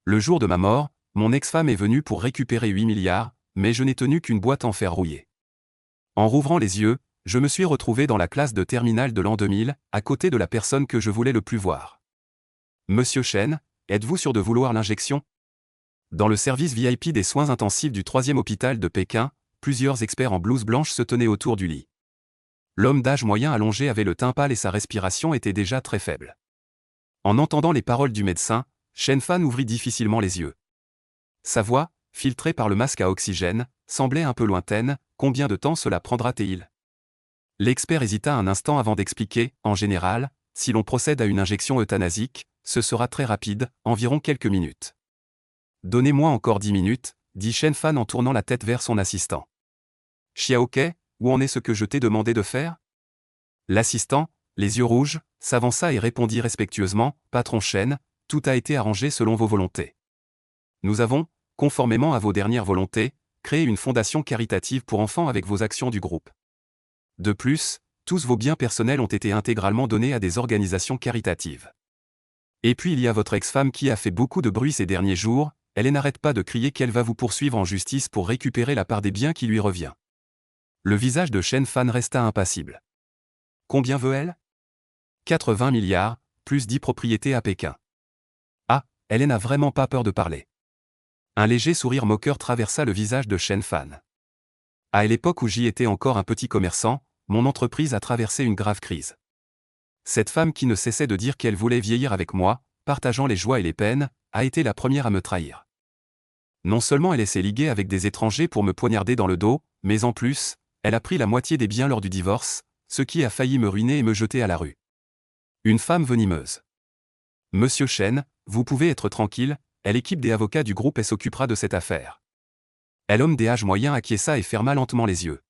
Le jour de ma mort, mon ex-femme est venue pour récupérer 8 milliards, mais je n'ai tenu qu'une boîte en fer rouillé. En rouvrant les yeux, je me suis retrouvé dans la classe de terminale de l'an 2000, à côté de la personne que je voulais le plus voir. Monsieur Chen, êtes-vous sûr de vouloir l'injection? Dans le service VIP des soins intensifs du 3e hôpital de Pékin, plusieurs experts en blouse blanche se tenaient autour du lit. L'homme d'âge moyen allongé avait le teint pâle et sa respiration était déjà très faible. En entendant les paroles du médecin, Chen Fan ouvrit difficilement les yeux. Sa voix, filtrée par le masque à oxygène, semblait un peu lointaine. Combien de temps cela prendra-t-il? L'expert hésita un instant avant d'expliquer. En général, si l'on procède à une injection euthanasique, ce sera très rapide, environ quelques minutes. Donnez-moi encore 10 minutes, dit Chen Fan en tournant la tête vers son assistant. Xiaoke, où en est ce que je t'ai demandé de faire? L'assistant, les yeux rouges, s'avança et répondit respectueusement, Patron Chen, tout a été arrangé selon vos volontés. Nous avons, conformément à vos dernières volontés, créé une fondation caritative pour enfants avec vos actions du groupe. De plus, tous vos biens personnels ont été intégralement donnés à des organisations caritatives. Et puis il y a votre ex-femme qui a fait beaucoup de bruit ces derniers jours, elle n'arrête pas de crier qu'elle va vous poursuivre en justice pour récupérer la part des biens qui lui revient. Le visage de Chen Fan resta impassible. Combien veut-elle? 80 milliards, plus 10 propriétés à Pékin. Ah, elle n'a vraiment pas peur de parler. Un léger sourire moqueur traversa le visage de Chen Fan. À l'époque où j'y étais encore un petit commerçant, mon entreprise a traversé une grave crise. Cette femme qui ne cessait de dire qu'elle voulait vieillir avec moi, partageant les joies et les peines, a été la première à me trahir. Non seulement elle s'est liguée avec des étrangers pour me poignarder dans le dos, mais en plus, elle a pris la moitié des biens lors du divorce, ce qui a failli me ruiner et me jeter à la rue. Une femme venimeuse. Monsieur Chen, vous pouvez être tranquille, l'équipe des avocats du groupe s'occupera de cette affaire. L'homme des âges moyens acquiesça et ferma lentement les yeux.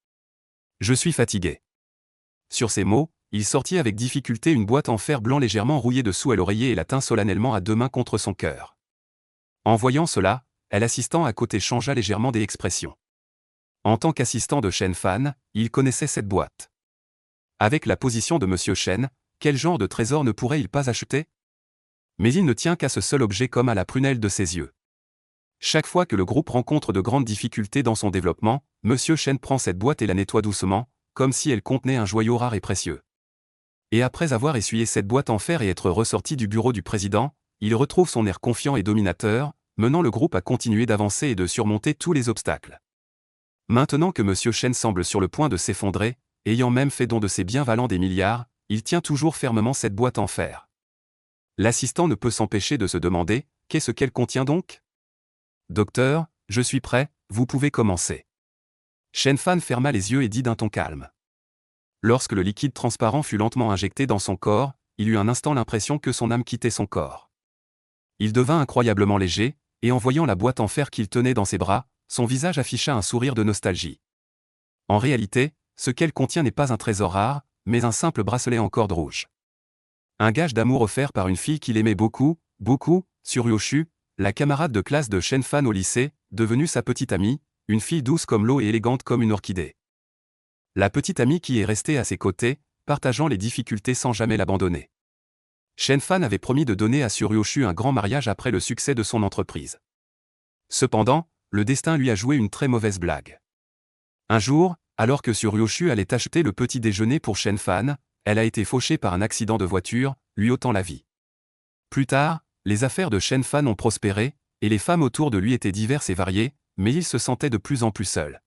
Je suis fatigué. Sur ces mots, il sortit avec difficulté une boîte en fer blanc légèrement rouillée dessous à l'oreiller et la tint solennellement à deux mains contre son cœur. En voyant cela, l'assistant à côté changea légèrement d'expression. En tant qu'assistant de Chen Fan, il connaissait cette boîte. Avec la position de Monsieur Chen, quel genre de trésor ne pourrait-il pas acheter? Mais il ne tient qu'à ce seul objet comme à la prunelle de ses yeux. Chaque fois que le groupe rencontre de grandes difficultés dans son développement, Monsieur Chen prend cette boîte et la nettoie doucement, comme si elle contenait un joyau rare et précieux. Et après avoir essuyé cette boîte en fer et être ressorti du bureau du président, il retrouve son air confiant et dominateur, menant le groupe à continuer d'avancer et de surmonter tous les obstacles. Maintenant que Monsieur Chen semble sur le point de s'effondrer, ayant même fait don de ses biens valant des milliards, il tient toujours fermement cette boîte en fer. L'assistant ne peut s'empêcher de se demander, qu'est-ce qu'elle contient donc? Docteur, je suis prêt, vous pouvez commencer. Chen Fan ferma les yeux et dit d'un ton calme. Lorsque le liquide transparent fut lentement injecté dans son corps, il eut un instant l'impression que son âme quittait son corps. Il devint incroyablement léger, et en voyant la boîte en fer qu'il tenait dans ses bras, son visage afficha un sourire de nostalgie. En réalité, ce qu'elle contient n'est pas un trésor rare, mais un simple bracelet en corde rouge. Un gage d'amour offert par une fille qu'il aimait beaucoup, Suryoshu, la camarade de classe de Chen Fan au lycée, devenue sa petite amie, une fille douce comme l'eau et élégante comme une orchidée. La petite amie qui est restée à ses côtés, partageant les difficultés sans jamais l'abandonner. Chen Fan avait promis de donner à Suryoshu un grand mariage après le succès de son entreprise. Cependant, le destin lui a joué une très mauvaise blague. Un jour, alors que Suryoshu allait acheter le petit déjeuner pour Chen Fan, elle a été fauchée par un accident de voiture, lui ôtant la vie. Plus tard, les affaires de Chen Fan ont prospéré, et les femmes autour de lui étaient diverses et variées, mais il se sentait de plus en plus seul.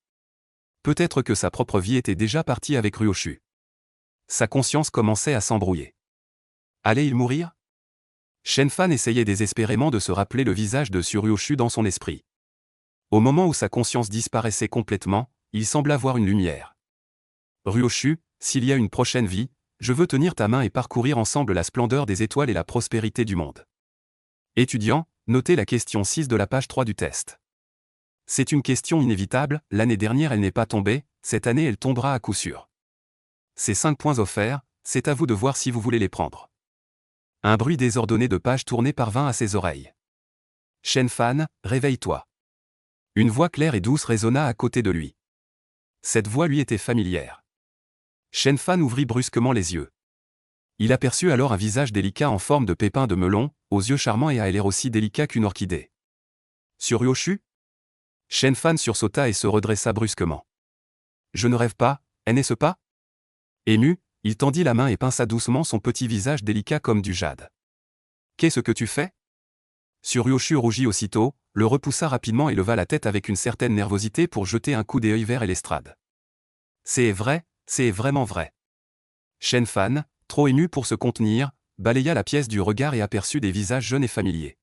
Peut-être que sa propre vie était déjà partie avec Ryoshu. Sa conscience commençait à s'embrouiller. Allait-il mourir? Chen Fan essayait désespérément de se rappeler le visage de Suryoshu dans son esprit. Au moment où sa conscience disparaissait complètement, il sembla voir une lumière. Ryoshu, s'il y a une prochaine vie, je veux tenir ta main et parcourir ensemble la splendeur des étoiles et la prospérité du monde. Étudiant, notez la question 6 de la page 3 du test. C'est une question inévitable, l'année dernière elle n'est pas tombée, cette année elle tombera à coup sûr. Ces 5 points offerts, c'est à vous de voir si vous voulez les prendre. Un bruit désordonné de pages tournées parvint à ses oreilles. Chen Fan, réveille-toi. Une voix claire et douce résonna à côté de lui. Cette voix lui était familière. Chen Fan ouvrit brusquement les yeux. Il aperçut alors un visage délicat en forme de pépin de melon, aux yeux charmants et à l'air aussi délicat qu'une orchidée. Sur Yoshu? Shen Fan sursauta et se redressa brusquement. Je ne rêve pas, n'est-ce pas? Ému, il tendit la main et pinça doucement son petit visage délicat comme du jade. Qu'est-ce que tu fais? Suryoshu rougit aussitôt, le repoussa rapidement et leva la tête avec une certaine nervosité pour jeter un coup d'œil vers l'estrade. C'est vrai, c'est vraiment vrai. Shen Fan, trop ému pour se contenir, balaya la pièce du regard et aperçut des visages jeunes et familiers.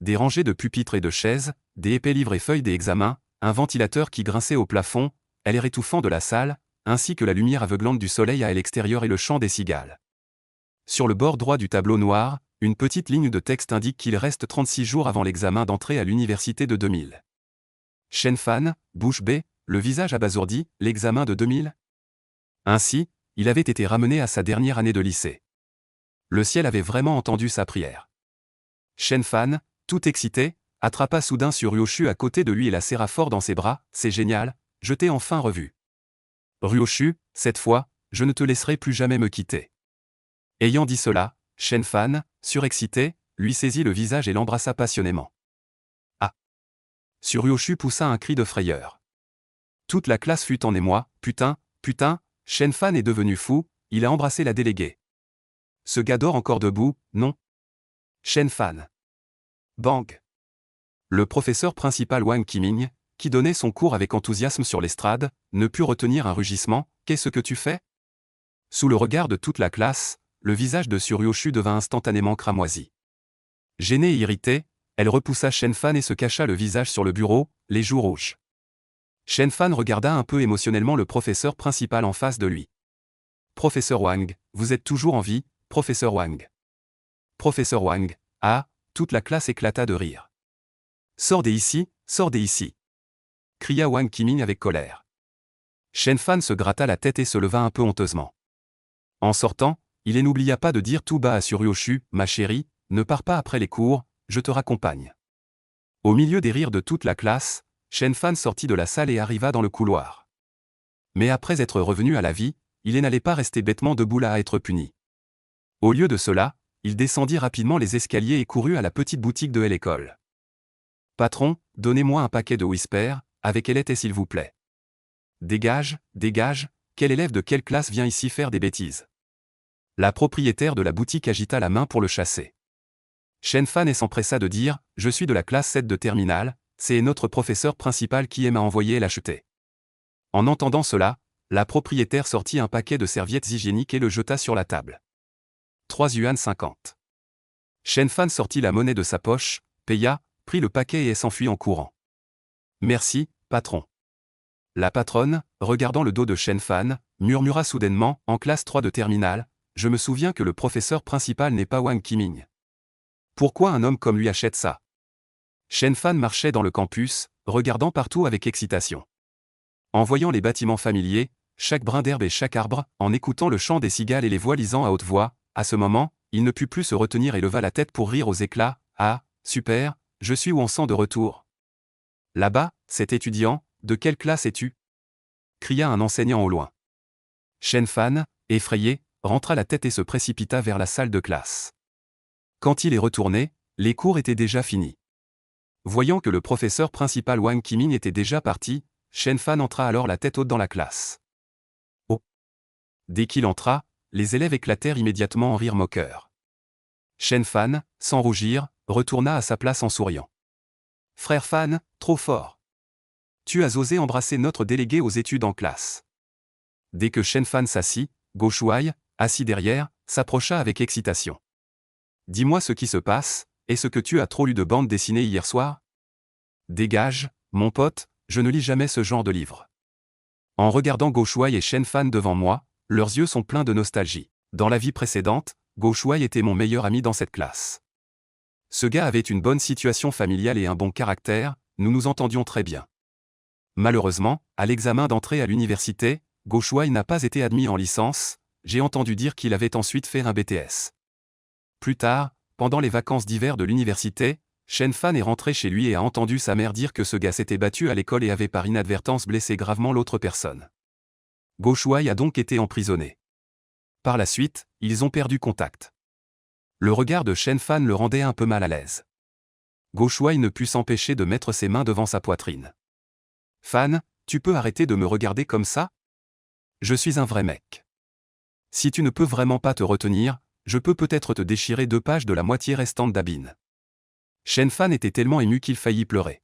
Des rangées de pupitres et de chaises, des épais livres et feuilles des examens, un ventilateur qui grinçait au plafond, l'air étouffant de la salle, ainsi que la lumière aveuglante du soleil à l'extérieur et le chant des cigales. Sur le bord droit du tableau noir, une petite ligne de texte indique qu'il reste 36 jours avant l'examen d'entrée à l'université de 2000. Shen Fan, bouche bée, le visage abasourdi, l'examen de 2000? Ainsi, il avait été ramené à sa dernière année de lycée. Le ciel avait vraiment entendu sa prière. Shen Fan, tout excité, attrapa soudain Suryoshu à côté de lui et la serra fort dans ses bras. C'est génial, je t'ai enfin revu. Ryoshu, cette fois, je ne te laisserai plus jamais me quitter. Ayant dit cela, Shen Fan, surexcité, lui saisit le visage et l'embrassa passionnément. Ah! Suryoshu poussa un cri de frayeur. Toute la classe fut en émoi. Putain, Shen Fan est devenu fou, il a embrassé la déléguée. Ce gars dort encore debout, non? Shen Fan. Bang! Le professeur principal Wang Qiming, qui donnait son cours avec enthousiasme sur l'estrade, ne put retenir un rugissement. Qu'est-ce que tu fais? Sous le regard de toute la classe, le visage de Suryoshu devint instantanément cramoisi. Gênée et irritée, elle repoussa Shen Fan et se cacha le visage sur le bureau, les joues rouges. Shen Fan regarda un peu émotionnellement le professeur principal en face de lui. Professeur Wang, vous êtes toujours en vie, professeur Wang. Professeur Wang, ah, toute la classe éclata de rire. Sortez ici, cria Wang Qiming avec colère. Shen Fan se gratta la tête et se leva un peu honteusement. En sortant, il n'oublia pas de dire tout bas à Suryoshu, ma chérie, ne pars pas après les cours, je te raccompagne. Au milieu des rires de toute la classe, Shen Fan sortit de la salle et arriva dans le couloir. Mais après être revenu à la vie, il n'allait pas rester bêtement debout là à être puni. Au lieu de cela, il descendit rapidement les escaliers et courut à la petite boutique de l'école. Patron, donnez-moi un paquet de Whisper, avec lait s'il vous plaît. Dégage, quel élève de quelle classe vient ici faire des bêtises? La propriétaire de la boutique agita la main pour le chasser. Shen Fan s'empressa de dire, je suis de la classe 7 de terminale, c'est notre professeur principal qui m'a envoyé l'acheter. En entendant cela, la propriétaire sortit un paquet de serviettes hygiéniques et le jeta sur la table. 3 yuan 50. Shen Fan sortit la monnaie de sa poche, paya, prit le paquet et s'enfuit en courant. Merci, patron. La patronne, regardant le dos de Shen Fan, murmura soudainement, en classe 3 de terminale, je me souviens que le professeur principal n'est pas Wang Qiming. Pourquoi un homme comme lui achète ça? Shen Fan marchait dans le campus, regardant partout avec excitation. En voyant les bâtiments familiers, chaque brin d'herbe et chaque arbre, en écoutant le chant des cigales et les voix lisant à haute voix, à ce moment, il ne put plus se retenir et leva la tête pour rire aux éclats. Ah, super, je suis où en sang de retour. Là-bas, cet étudiant, de quelle classe es-tu? Cria un enseignant au loin. Shen Fan, effrayé, rentra la tête et se précipita vers la salle de classe. Quand il est retourné, les cours étaient déjà finis. Voyant que le professeur principal Wang Qiming était déjà parti, Shen Fan entra alors la tête haute dans la classe. Oh! Dès qu'il entra, les élèves éclatèrent immédiatement en rire moqueur. Shen Fan, sans rougir, retourna à sa place en souriant. Frère Fan, trop fort. Tu as osé embrasser notre délégué aux études en classe. Dès que Shen Fan s'assit, Go Shuai, assis derrière, s'approcha avec excitation. Dis-moi ce qui se passe, est-ce que tu as trop lu de bande dessinée hier soir? Dégage, mon pote, je ne lis jamais ce genre de livre. En regardant Go Shuai et Shen Fan devant moi, leurs yeux sont pleins de nostalgie. Dans la vie précédente, Go Shuai était mon meilleur ami dans cette classe. Ce gars avait une bonne situation familiale et un bon caractère, nous nous entendions très bien. Malheureusement, à l'examen d'entrée à l'université, Go Shuai n'a pas été admis en licence, j'ai entendu dire qu'il avait ensuite fait un BTS. Plus tard, pendant les vacances d'hiver de l'université, Shen Fan est rentré chez lui et a entendu sa mère dire que ce gars s'était battu à l'école et avait par inadvertance blessé gravement l'autre personne. Go Shuai a donc été emprisonné. Par la suite, ils ont perdu contact. Le regard de Shen Fan le rendait un peu mal à l'aise. Go Shuai ne put s'empêcher de mettre ses mains devant sa poitrine. Fan, tu peux arrêter de me regarder comme ça? Je suis un vrai mec. Si tu ne peux vraiment pas te retenir, je peux peut-être te déchirer 2 pages de la moitié restante d'Abin. Shen Fan était tellement ému qu'il faillit pleurer.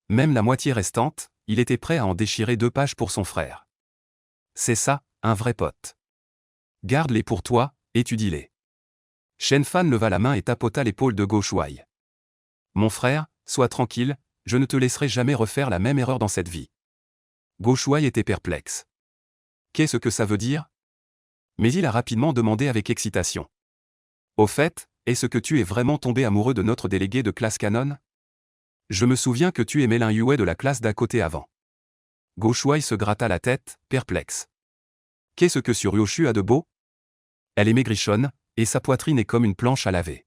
Même la moitié restante, il était prêt à en déchirer 2 pages pour son frère. C'est ça, un vrai pote. Garde-les pour toi, étudie-les. Shen Fan leva la main et tapota l'épaule de Go Shuai. Mon frère, sois tranquille, je ne te laisserai jamais refaire la même erreur dans cette vie. Go Shuai était perplexe. Qu'est-ce que ça veut dire? Mais il a rapidement demandé avec excitation. Au fait, est-ce que tu es vraiment tombé amoureux de notre délégué de classe canon? Je me souviens que tu aimais Lin Yue de la classe d'à côté avant. Go Shuai se gratta la tête, perplexe. Qu'est-ce que Suryoshu a de beau? Elle est maigrichonne, et sa poitrine est comme une planche à laver.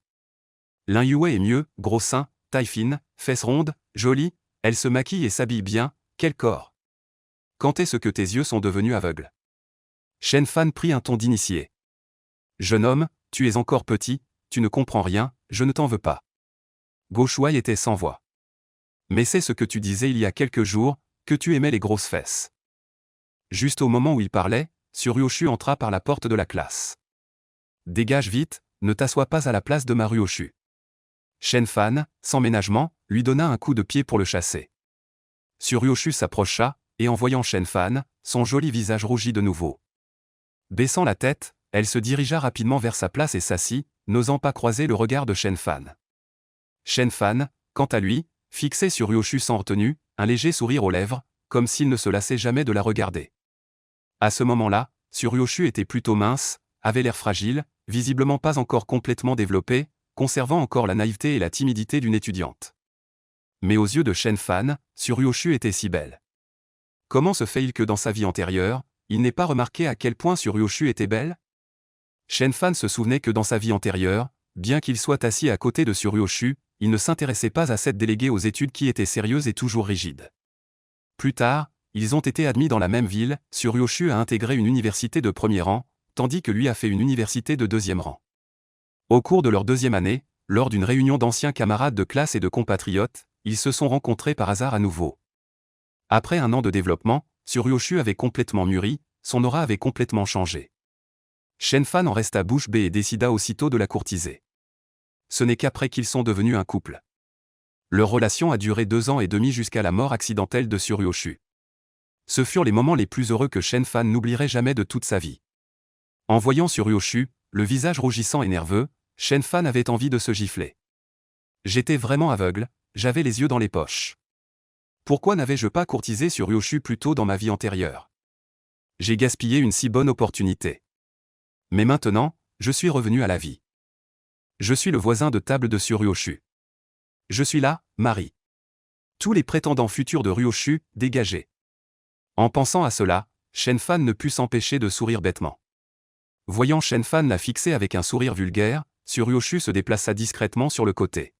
Lin Yue est mieux, gros sein, taille fine, fesses rondes, jolie, elle se maquille et s'habille bien, quel corps! Quand est-ce que tes yeux sont devenus aveugles? Shen Fan prit un ton d'initié. Jeune homme, tu es encore petit, tu ne comprends rien, je ne t'en veux pas. Go Shuai était sans voix. Mais c'est ce que tu disais il y a quelques jours, que tu aimais les grosses fesses. Juste au moment où il parlait, Suryoshu entra par la porte de la classe. Dégage vite, ne t'assois pas à la place de Maruoshu. Shen Fan, sans ménagement, lui donna un coup de pied pour le chasser. Suryoshu s'approcha, et en voyant Shen Fan, son joli visage rougit de nouveau. Baissant la tête, elle se dirigea rapidement vers sa place et s'assit, n'osant pas croiser le regard de Shen Fan. Shen Fan, quant à lui, fixait Suryoshu sans retenue, un léger sourire aux lèvres, comme s'il ne se lassait jamais de la regarder. À ce moment-là, Suryoshu était plutôt mince, avait l'air fragile, visiblement pas encore complètement développé, conservant encore la naïveté et la timidité d'une étudiante. Mais aux yeux de Shen Fan, Suryoshu était si belle. Comment se fait-il que dans sa vie antérieure, il n'ait pas remarqué à quel point Suryoshu était belle? Shen Fan se souvenait que dans sa vie antérieure, bien qu'il soit assis à côté de Suryoshu, il ne s'intéressait pas à cette déléguée aux études qui était sérieuse et toujours rigide. Plus tard, ils ont été admis dans la même ville, Suryoshu a intégré une université de premier rang, tandis que lui a fait une université de deuxième rang. Au cours de leur 2e année, lors d'une réunion d'anciens camarades de classe et de compatriotes, ils se sont rencontrés par hasard à nouveau. Après un an de développement, Suryoshu avait complètement mûri, son aura avait complètement changé. Shen Fan en resta bouche bée et décida aussitôt de la courtiser. Ce n'est qu'après qu'ils sont devenus un couple. Leur relation a duré 2 ans et demi jusqu'à la mort accidentelle de Suryoshu. Ce furent les moments les plus heureux que Shen Fan n'oublierait jamais de toute sa vie. En voyant Suryoshu, le visage rougissant et nerveux, Shen Fan avait envie de se gifler. J'étais vraiment aveugle, j'avais les yeux dans les poches. Pourquoi n'avais-je pas courtisé Suryoshu plus tôt dans ma vie antérieure? J'ai gaspillé une si bonne opportunité. Mais maintenant, je suis revenu à la vie. Je suis le voisin de table de Suryoshu. Je suis là, Marie. Tous les prétendants futurs de Ryoshu, dégagés. En pensant à cela, Shen Fan ne put s'empêcher de sourire bêtement. Voyant Shen Fan la fixer avec un sourire vulgaire, Suryoshu se déplaça discrètement sur le côté.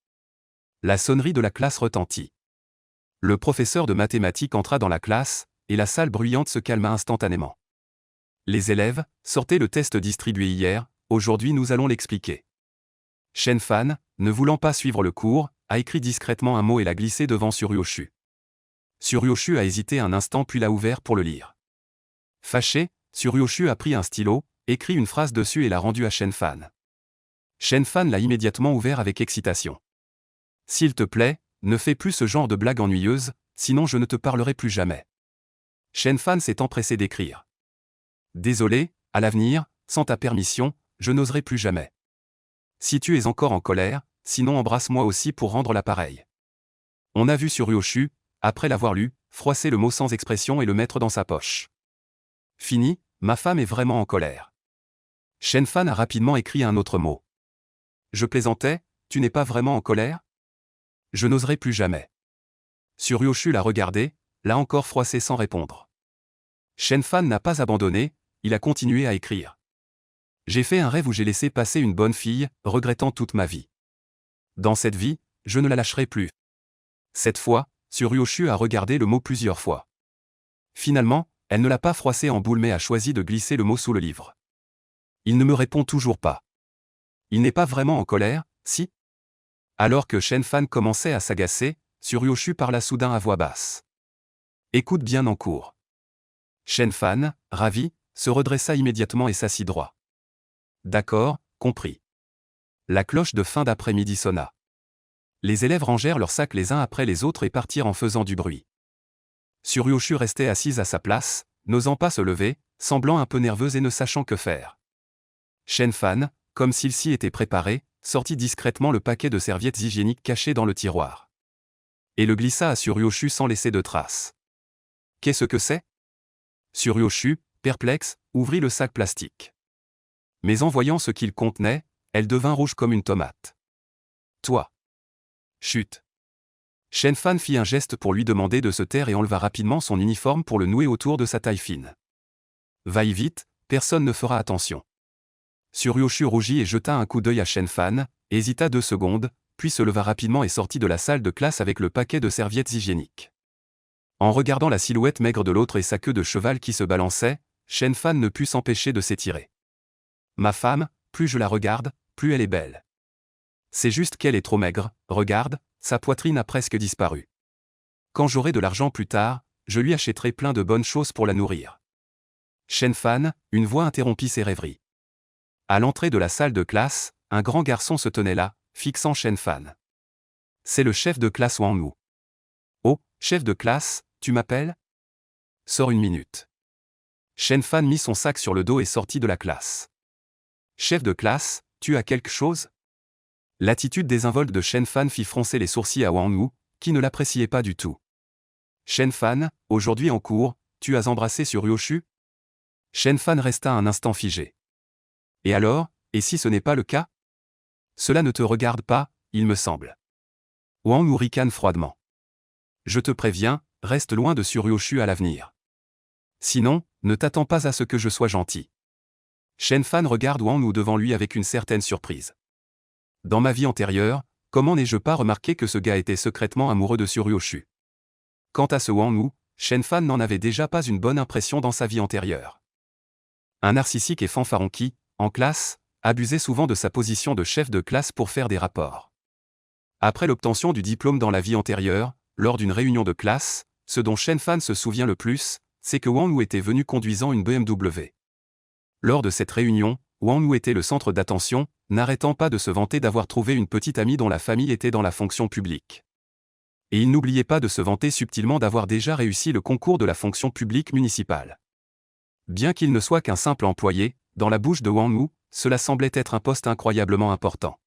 La sonnerie de la classe retentit. Le professeur de mathématiques entra dans la classe, et la salle bruyante se calma instantanément. Les élèves, sortez le test distribué hier, aujourd'hui nous allons l'expliquer. Shen Fan, ne voulant pas suivre le cours, a écrit discrètement un mot et l'a glissé devant Suryoshu. Suryoshu a hésité un instant puis l'a ouvert pour le lire. Fâché, Suryoshu a pris un stylo, écrit une phrase dessus et l'a rendue à Shen Fan. Shen Fan l'a immédiatement ouvert avec excitation. S'il te plaît, ne fais plus ce genre de blague ennuyeuse, sinon je ne te parlerai plus jamais. Shen Fan s'est empressé d'écrire. Désolé, à l'avenir, sans ta permission, je n'oserai plus jamais. Si tu es encore en colère, sinon embrasse-moi aussi pour rendre l'appareil. On a vu Suryoshu, après l'avoir lu, froisser le mot sans expression et le mettre dans sa poche. Fini, ma femme est vraiment en colère. Shen Fan a rapidement écrit un autre mot. Je plaisantais, tu n'es pas vraiment en colère? Je n'oserai plus jamais. Suryoshu l'a regardé, l'a encore froissé sans répondre. Shen Fan n'a pas abandonné, il a continué à écrire. J'ai fait un rêve où j'ai laissé passer une bonne fille, regrettant toute ma vie. Dans cette vie, je ne la lâcherai plus. Cette fois, Suryoshu a regardé le mot plusieurs fois. Finalement, elle ne l'a pas froissé en boule mais a choisi de glisser le mot sous le livre. Il ne me répond toujours pas. Il n'est pas vraiment en colère, si? Alors que Shen Fan commençait à s'agacer, Suryoshu parla soudain à voix basse. Écoute bien en cours. Shen Fan, ravi, se redressa immédiatement et s'assit droit. D'accord, compris. La cloche de fin d'après-midi sonna. Les élèves rangèrent leurs sacs les uns après les autres et partirent en faisant du bruit. Suryoshu restait assise à sa place, n'osant pas se lever, semblant un peu nerveuse et ne sachant que faire. Shen Fan, comme s'il s'y était préparé, sortit discrètement le paquet de serviettes hygiéniques caché dans le tiroir. Et le glissa à Suryoshu sans laisser de traces. Qu'est-ce que c'est ? Suryoshu, perplexe, ouvrit le sac plastique. Mais en voyant ce qu'il contenait, elle devint rouge comme une tomate. Toi. Chut. Shen Fan fit un geste pour lui demander de se taire et enleva rapidement son uniforme pour le nouer autour de sa taille fine. Vaille vite, personne ne fera attention. Suryoshu rougit et jeta un coup d'œil à Shen Fan, hésita 2 secondes, puis se leva rapidement et sortit de la salle de classe avec le paquet de serviettes hygiéniques. En regardant la silhouette maigre de l'autre et sa queue de cheval qui se balançait, Shen Fan ne put s'empêcher de s'étirer. Ma femme, plus je la regarde, plus elle est belle. C'est juste qu'elle est trop maigre, regarde, sa poitrine a presque disparu. Quand j'aurai de l'argent plus tard, je lui achèterai plein de bonnes choses pour la nourrir. Shen Fan, une voix interrompit ses rêveries. À l'entrée de la salle de classe, un grand garçon se tenait là, fixant Shen Fan. C'est le chef de classe Wang Wu. Oh, chef de classe, tu m'appelles ? Sors une minute. Shen Fan mit son sac sur le dos et sortit de la classe. Chef de classe, tu as quelque chose ? L'attitude désinvolte de Shen Fan fit froncer les sourcils à Wang Wu, qui ne l'appréciait pas du tout. Shen Fan, aujourd'hui en cours, tu as embrassé Suryoshu ? Shen Fan resta un instant figé. Et alors, et si ce n'est pas le cas ? Cela ne te regarde pas, il me semble. Wang Wu ricane froidement. Je te préviens, reste loin de Suryoshu à l'avenir. Sinon, ne t'attends pas à ce que je sois gentil. Shen Fan regarde Wang Wu devant lui avec une certaine surprise. Dans ma vie antérieure, comment n'ai-je pas remarqué que ce gars était secrètement amoureux de Suryoshu ? Quant à ce Wang Wu, Shen Fan n'en avait déjà pas une bonne impression dans sa vie antérieure. Un narcissique et fanfaron qui, en classe, abusait souvent de sa position de chef de classe pour faire des rapports. Après l'obtention du diplôme dans la vie antérieure, lors d'une réunion de classe, ce dont Shen Fan se souvient le plus, c'est que Wang Wu était venu conduisant une BMW. Lors de cette réunion, Wang Wu était le centre d'attention, n'arrêtant pas de se vanter d'avoir trouvé une petite amie dont la famille était dans la fonction publique. Et il n'oubliait pas de se vanter subtilement d'avoir déjà réussi le concours de la fonction publique municipale. Bien qu'il ne soit qu'un simple employé, dans la bouche de Wang Wu, cela semblait être un poste incroyablement important.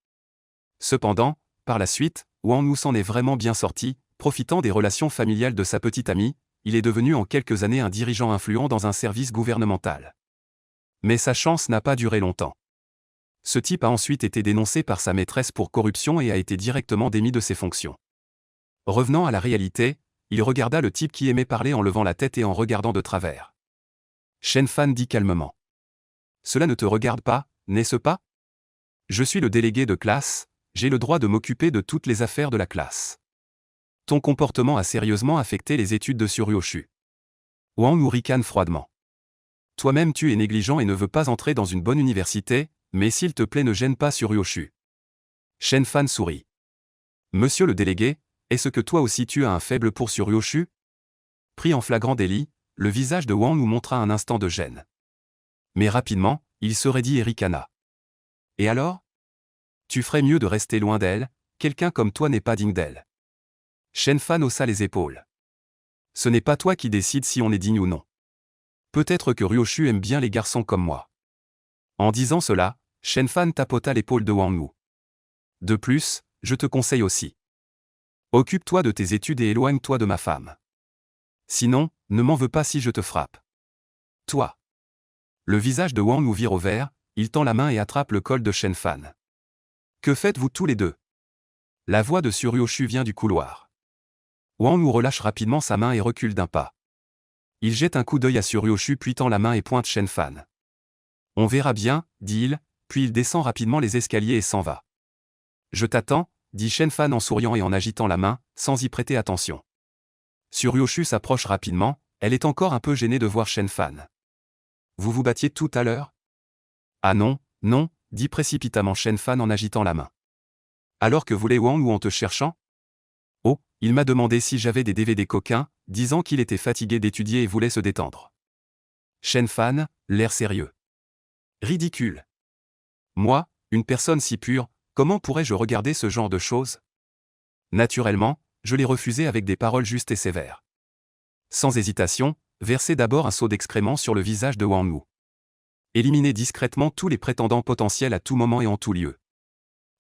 Cependant, par la suite, Wang Wu s'en est vraiment bien sorti, profitant des relations familiales de sa petite amie, il est devenu en quelques années un dirigeant influent dans un service gouvernemental. Mais sa chance n'a pas duré longtemps. Ce type a ensuite été dénoncé par sa maîtresse pour corruption et a été directement démis de ses fonctions. Revenant à la réalité, il regarda le type qui aimait parler en levant la tête et en regardant de travers. Shen Fan dit calmement. Cela ne te regarde pas, n'est-ce pas ? Je suis le délégué de classe, j'ai le droit de m'occuper de toutes les affaires de la classe. Ton comportement a sérieusement affecté les études de Suryoshu. Wang Wu ricane froidement. Toi-même tu es négligent et ne veux pas entrer dans une bonne université, mais s'il te plaît ne gêne pas Suryoshu. Shen Fan sourit. Monsieur le délégué, est-ce que toi aussi tu as un faible pour Suryoshu ? Pris en flagrant délit, le visage de Wang Wu montra un instant de gêne. Mais rapidement, il se raidit et ricana. Et alors ? Tu ferais mieux de rester loin d'elle, quelqu'un comme toi n'est pas digne d'elle. Shen Fan haussa les épaules. Ce n'est pas toi qui décides si on est digne ou non. Peut-être que Ryoshu aime bien les garçons comme moi. En disant cela, Shen Fan tapota l'épaule de Wang Wu. De plus, je te conseille aussi. Occupe-toi de tes études et éloigne-toi de ma femme. Sinon, ne m'en veux pas si je te frappe. Toi. Le visage de Wang Wu vire au vert, il tend la main et attrape le col de Shen Fan. Que faites-vous tous les deux ? La voix de Suryoshu vient du couloir. Wang Wu relâche rapidement sa main et recule d'un pas. Il jette un coup d'œil à Suryoshu puis tend la main et pointe Shen Fan. On verra bien, dit-il, puis il descend rapidement les escaliers et s'en va. Je t'attends, dit Shen Fan en souriant et en agitant la main, sans y prêter attention. Suryoshu s'approche rapidement, elle est encore un peu gênée de voir Shen Fan. Vous vous battiez tout à l'heure ? Ah non, non, dit précipitamment Shen Fan en agitant la main. Alors que voulait Wang Wu en te cherchant? Oh, il m'a demandé si j'avais des DVD coquins, disant qu'il était fatigué d'étudier et voulait se détendre. Shen Fan, l'air sérieux. Ridicule. Moi, une personne si pure, comment pourrais-je regarder ce genre de choses? Naturellement, je l'ai refusé avec des paroles justes et sévères. Sans hésitation, versez d'abord un seau d'excréments sur le visage de Wang Wu. Éliminez discrètement tous les prétendants potentiels à tout moment et en tout lieu.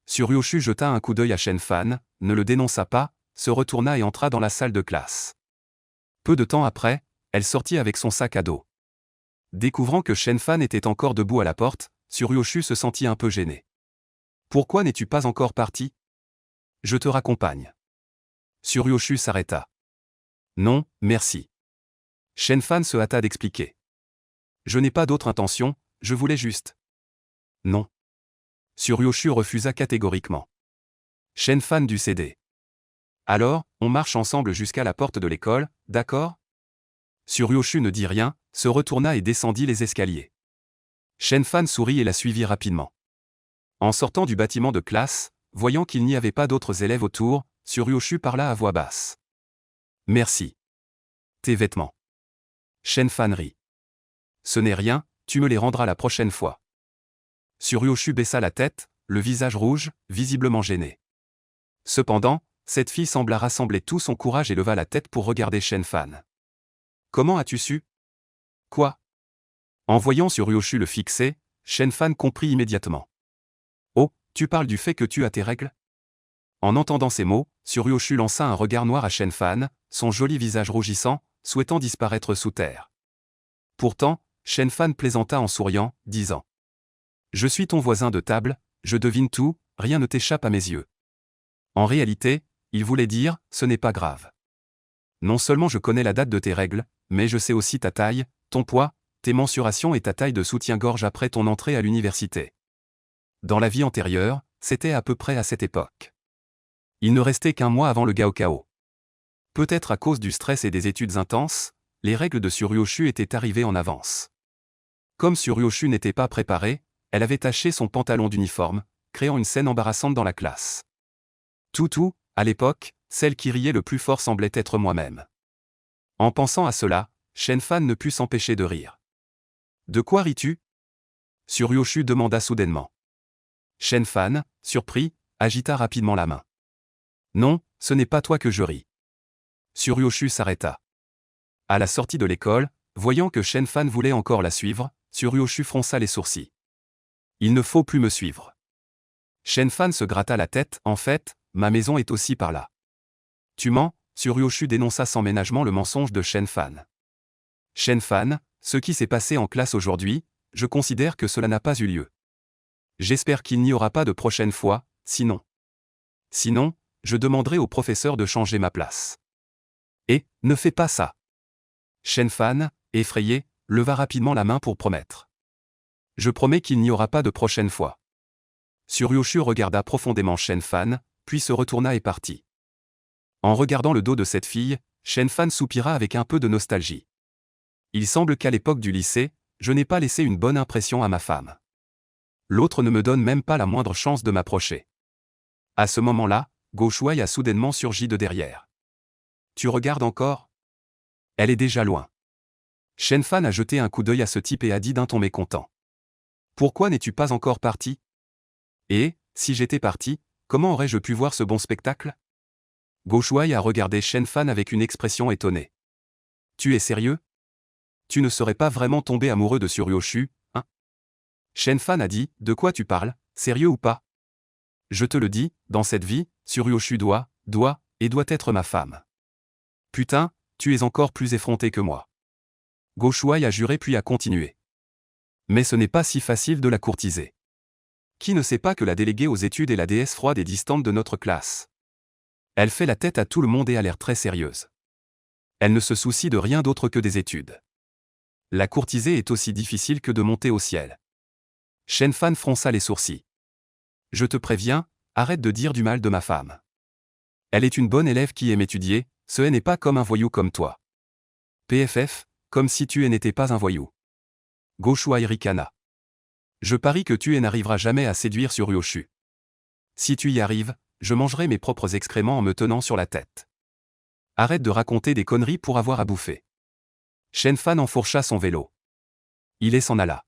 Suryoshu jeta un coup d'œil à Shen Fan, ne le dénonça pas, se retourna et entra dans la salle de classe. Peu de temps après, elle sortit avec son sac à dos. Découvrant que Shen Fan était encore debout à la porte, Suryoshu se sentit un peu gêné. « Pourquoi n'es-tu pas encore parti? Je te raccompagne. » Suryoshu s'arrêta. « Non, merci. » Shen Fan se hâta d'expliquer. « Je n'ai pas d'autre intention, je voulais juste. » « Non. » Suryoshu refusa catégoriquement. Shen Fan dut céder. « Alors, on marche ensemble jusqu'à la porte de l'école, d'accord? » Suryoshu ne dit rien, se retourna et descendit les escaliers. Shen Fan sourit et la suivit rapidement. En sortant du bâtiment de classe, voyant qu'il n'y avait pas d'autres élèves autour, Suryoshu parla à voix basse. « Merci. Tes vêtements. » Shen Fan rit. « Ce n'est rien, tu me les rendras la prochaine fois. » Suryoshu baissa la tête, le visage rouge, visiblement gêné. Cependant, cette fille sembla rassembler tout son courage et leva la tête pour regarder Shen Fan. « Comment as-tu su? » « Quoi? » En voyant Suryoshu le fixer, Shen Fan comprit immédiatement. « Oh, tu parles du fait que tu as tes règles? » En entendant ces mots, Suryoshu lança un regard noir à Shen Fan, son joli visage rougissant, souhaitant disparaître sous terre. Pourtant, Shen Fan plaisanta en souriant, disant « Je suis ton voisin de table, je devine tout, rien ne t'échappe à mes yeux. » En réalité, il voulait dire « ce n'est pas grave. Non seulement je connais la date de tes règles, mais je sais aussi ta taille, ton poids, tes mensurations et ta taille de soutien-gorge après ton entrée à l'université. Dans la vie antérieure, c'était à peu près à cette époque. Il ne restait qu'un mois avant le Gaokao. Peut-être à cause du stress et des études intenses, les règles de Suryoshu étaient arrivées en avance. Comme Suryoshu n'était pas préparée, elle avait taché son pantalon d'uniforme, créant une scène embarrassante dans la classe. Toutou, à l'époque, celle qui riait le plus fort semblait être moi-même. En pensant à cela, Shen Fan ne put s'empêcher de rire. « De quoi ris-tu? » Suryoshu demanda soudainement. Shen Fan, surpris, agita rapidement la main. « Non, ce n'est pas toi que je ris. » Suryoshu s'arrêta. À la sortie de l'école, voyant que Shen Fan voulait encore la suivre, Suryoshu fronça les sourcils. « Il ne faut plus me suivre. » Shen Fan se gratta la tête. « En fait, ma maison est aussi par là. »« Tu mens ?» Suryoshu dénonça sans ménagement le mensonge de Shen Fan. « Shen Fan, ce qui s'est passé en classe aujourd'hui, je considère que cela n'a pas eu lieu. J'espère qu'il n'y aura pas de prochaine fois, sinon, je demanderai au professeur de changer ma place. Et, ne fais pas ça. » Shen Fan, effrayé, leva rapidement la main pour promettre. « Je promets qu'il n'y aura pas de prochaine fois. » Suryoshu regarda profondément Shen Fan, puis se retourna et partit. En regardant le dos de cette fille, Shen Fan soupira avec un peu de nostalgie. Il semble qu'à l'époque du lycée, je n'ai pas laissé une bonne impression à ma femme. L'autre ne me donne même pas la moindre chance de m'approcher. À ce moment-là, Go Shuai a soudainement surgi de derrière. « Tu regardes encore? Elle est déjà loin. » Shen Fan a jeté un coup d'œil à ce type et a dit d'un ton mécontent. « Pourquoi n'es-tu pas encore parti? Et, si j'étais parti, comment aurais-je pu voir ce bon spectacle? » Go Shuai a regardé Shen Fan avec une expression étonnée. « Tu es sérieux? Tu ne serais pas vraiment tombé amoureux de Suryoshu, hein? » Shen Fan a dit, « De quoi tu parles, sérieux ou pas? Je te le dis, dans cette vie, Suryoshu doit être ma femme. » Putain, tu es encore plus effronté que moi. Go Shuai a juré puis a continué. Mais ce n'est pas si facile de la courtiser. Qui ne sait pas que la déléguée aux études est la déesse froide et distante de notre classe? Elle fait la tête à tout le monde et a l'air très sérieuse. Elle ne se soucie de rien d'autre que des études. La courtiser est aussi difficile que de monter au ciel. Shen Fan fronça les sourcils. Je te préviens, arrête de dire du mal de ma femme. Elle est une bonne élève qui aime étudier, ce n'est pas comme un voyou comme toi. PFF, comme si tu n'étais pas un voyou. Go Shuai ricana. Je parie que tu n'arriveras jamais à séduire Suryoshu. Si tu y arrives, je mangerai mes propres excréments en me tenant sur la tête. Arrête de raconter des conneries pour avoir à bouffer. Shen Fan enfourcha son vélo. Il s'en alla.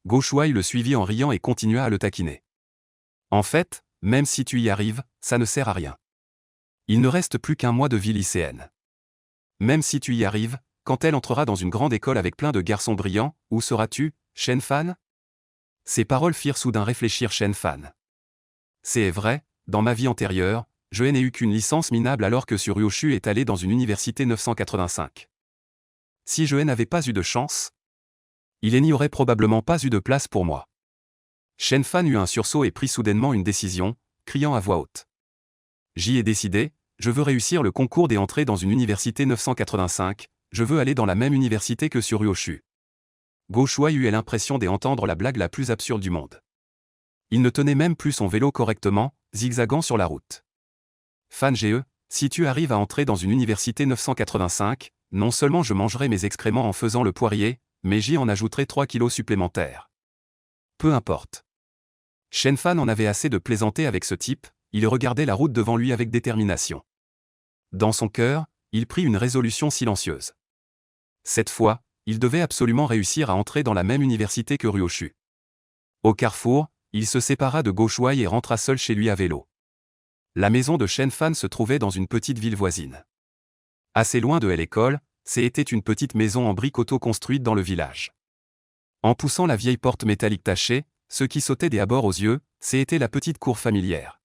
Go Shuai le suivit en riant et continua à le taquiner. En fait, même si tu y arrives, ça ne sert à rien. Il ne reste plus qu'un mois de vie lycéenne. Même si tu y arrives, quand elle entrera dans une grande école avec plein de garçons brillants, où seras-tu, Shen Fan? Ces paroles firent soudain réfléchir Shen Fan. C'est vrai, dans ma vie antérieure, je n'ai eu qu'une licence minable alors que Suryoshu est allé dans une université 985. Si je n'avais pas eu de chance, il n'y aurait probablement pas eu de place pour moi. Shen Fan eut un sursaut et prit soudainement une décision, criant à voix haute. J'y ai décidé, je veux réussir le concours des entrées dans une université 985, je veux aller dans la même université que Suryoshu. Go Shuai eut l'impression d'entendre la blague la plus absurde du monde. Il ne tenait même plus son vélo correctement, zigzagant sur la route. Fan GE, si tu arrives à entrer dans une université 985, non seulement je mangerai mes excréments en faisant le poirier, mais j'y en ajouterai 3 kilos supplémentaires. Peu importe. Shen Fan en avait assez de plaisanter avec ce type, il regardait la route devant lui avec détermination. Dans son cœur, il prit une résolution silencieuse. Cette fois, il devait absolument réussir à entrer dans la même université que Ryoshu. Au carrefour, il se sépara de Go Shuai et rentra seul chez lui à vélo. La maison de Shen Fan se trouvait dans une petite ville voisine. Assez loin de l'école, c'était une petite maison en briques auto-construite dans le village. En poussant la vieille porte métallique tachée, ce qui sautait des abords aux yeux, c'était la petite cour familière.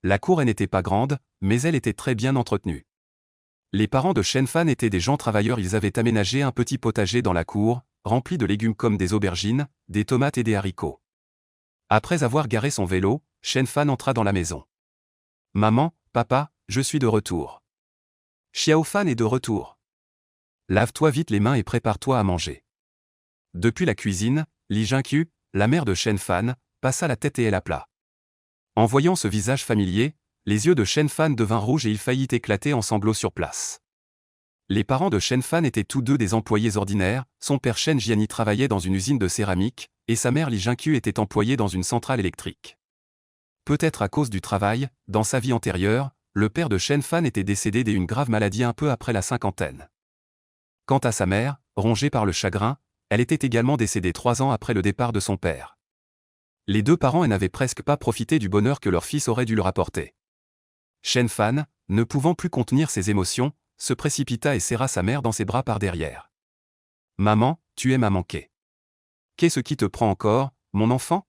La cour n'était pas grande, mais elle était très bien entretenue. Les parents de Shen Fan étaient des gens travailleurs, ils avaient aménagé un petit potager dans la cour, rempli de légumes comme des aubergines, des tomates et des haricots. Après avoir garé son vélo, Shen Fan entra dans la maison. Maman, papa, je suis de retour. Xiao Fan est de retour. Lave-toi vite les mains et prépare-toi à manger. Depuis la cuisine, Li Jinkyu, la mère de Shen Fan, passa la tête et elle appela. En voyant ce visage familier, les yeux de Shen Fan devinrent rouges et il faillit éclater en sanglots sur place. Les parents de Shen Fan étaient tous deux des employés ordinaires, son père Shen Jiani travaillait dans une usine de céramique, et sa mère Li Jinkyu était employée dans une centrale électrique. Peut-être à cause du travail, dans sa vie antérieure, le père de Shen Fan était décédé d'une grave maladie un peu après la cinquantaine. Quant à sa mère, rongée par le chagrin, elle était également décédée 3 ans après le départ de son père. Les deux parents n'avaient presque pas profité du bonheur que leur fils aurait dû leur apporter. Shen Fan, ne pouvant plus contenir ses émotions, se précipita et serra sa mère dans ses bras par derrière. « Maman, tu m'as manqué. Qu'est-ce qui te prend encore, mon enfant ?»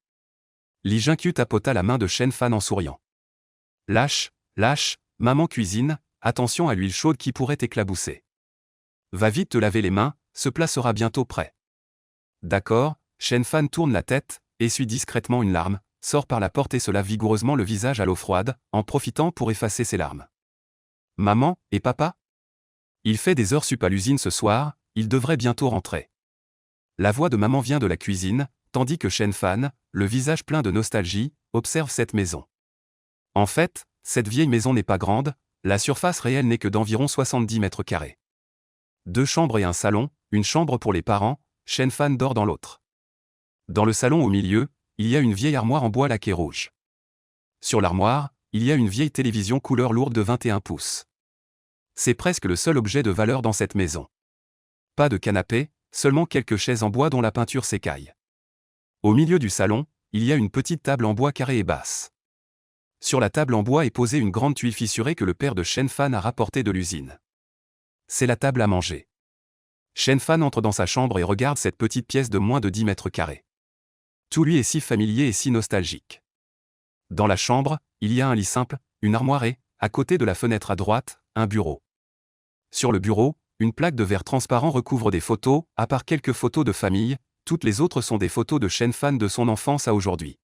Li Jinkyu tapota la main de Shen Fan en souriant. « Lâche, lâche, maman cuisine, attention à l'huile chaude qui pourrait t'éclabousser. Va vite te laver les mains, ce plat sera bientôt prêt. » D'accord, Shen Fan tourne la tête, essuie discrètement une larme, sort par la porte et se lave vigoureusement le visage à l'eau froide, en profitant pour effacer ses larmes. Maman, et papa? Il fait des heures sup à l'usine ce soir, il devrait bientôt rentrer. La voix de maman vient de la cuisine, tandis que Shen Fan, le visage plein de nostalgie, observe cette maison. En fait, cette vieille maison n'est pas grande, la surface réelle n'est que d'environ 70 mètres carrés. 2 chambres et un salon, une chambre pour les parents, Shen Fan dort dans l'autre. Dans le salon au milieu, il y a une vieille armoire en bois laqué rouge. Sur l'armoire, il y a une vieille télévision couleur lourde de 21 pouces. C'est presque le seul objet de valeur dans cette maison. Pas de canapé, seulement quelques chaises en bois dont la peinture s'écaille. Au milieu du salon, il y a une petite table en bois carrée et basse. Sur la table en bois est posée une grande tuile fissurée que le père de Shen Fan a rapportée de l'usine. C'est la table à manger. Shen Fan entre dans sa chambre et regarde cette petite pièce de moins de 10 mètres carrés. Tout lui est si familier et si nostalgique. Dans la chambre, il y a un lit simple, une armoire et, à côté de la fenêtre à droite, un bureau. Sur le bureau, une plaque de verre transparent recouvre des photos, à part quelques photos de famille, toutes les autres sont des photos de Shen Fan de son enfance à aujourd'hui.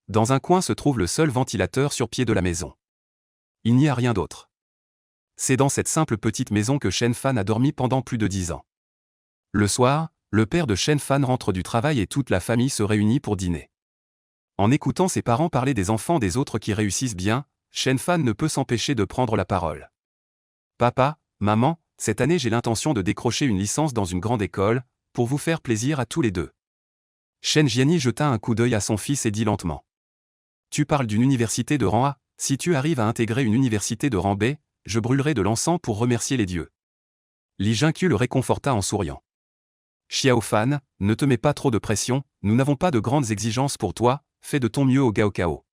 Dans un coin se trouve le seul ventilateur sur pied de la maison. Il n'y a rien d'autre. C'est dans cette simple petite maison que Shen Fan a dormi pendant plus de 10 ans. Le soir, le père de Shen Fan rentre du travail et toute la famille se réunit pour dîner. En écoutant ses parents parler des enfants des autres qui réussissent bien, Shen Fan ne peut s'empêcher de prendre la parole. « Papa, maman, cette année j'ai l'intention de décrocher une licence dans une grande école, pour vous faire plaisir à tous les deux. » Shen Jiani jeta un coup d'œil à son fils et dit lentement. « Tu parles d'une université de rang A, Si tu arrives à intégrer une université de rang B, je brûlerai de l'encens pour remercier les dieux. Li Jingqiu le réconforta en souriant. Xiao Fan, ne te mets pas trop de pression, nous n'avons pas de grandes exigences pour toi, fais de ton mieux au Gaokao.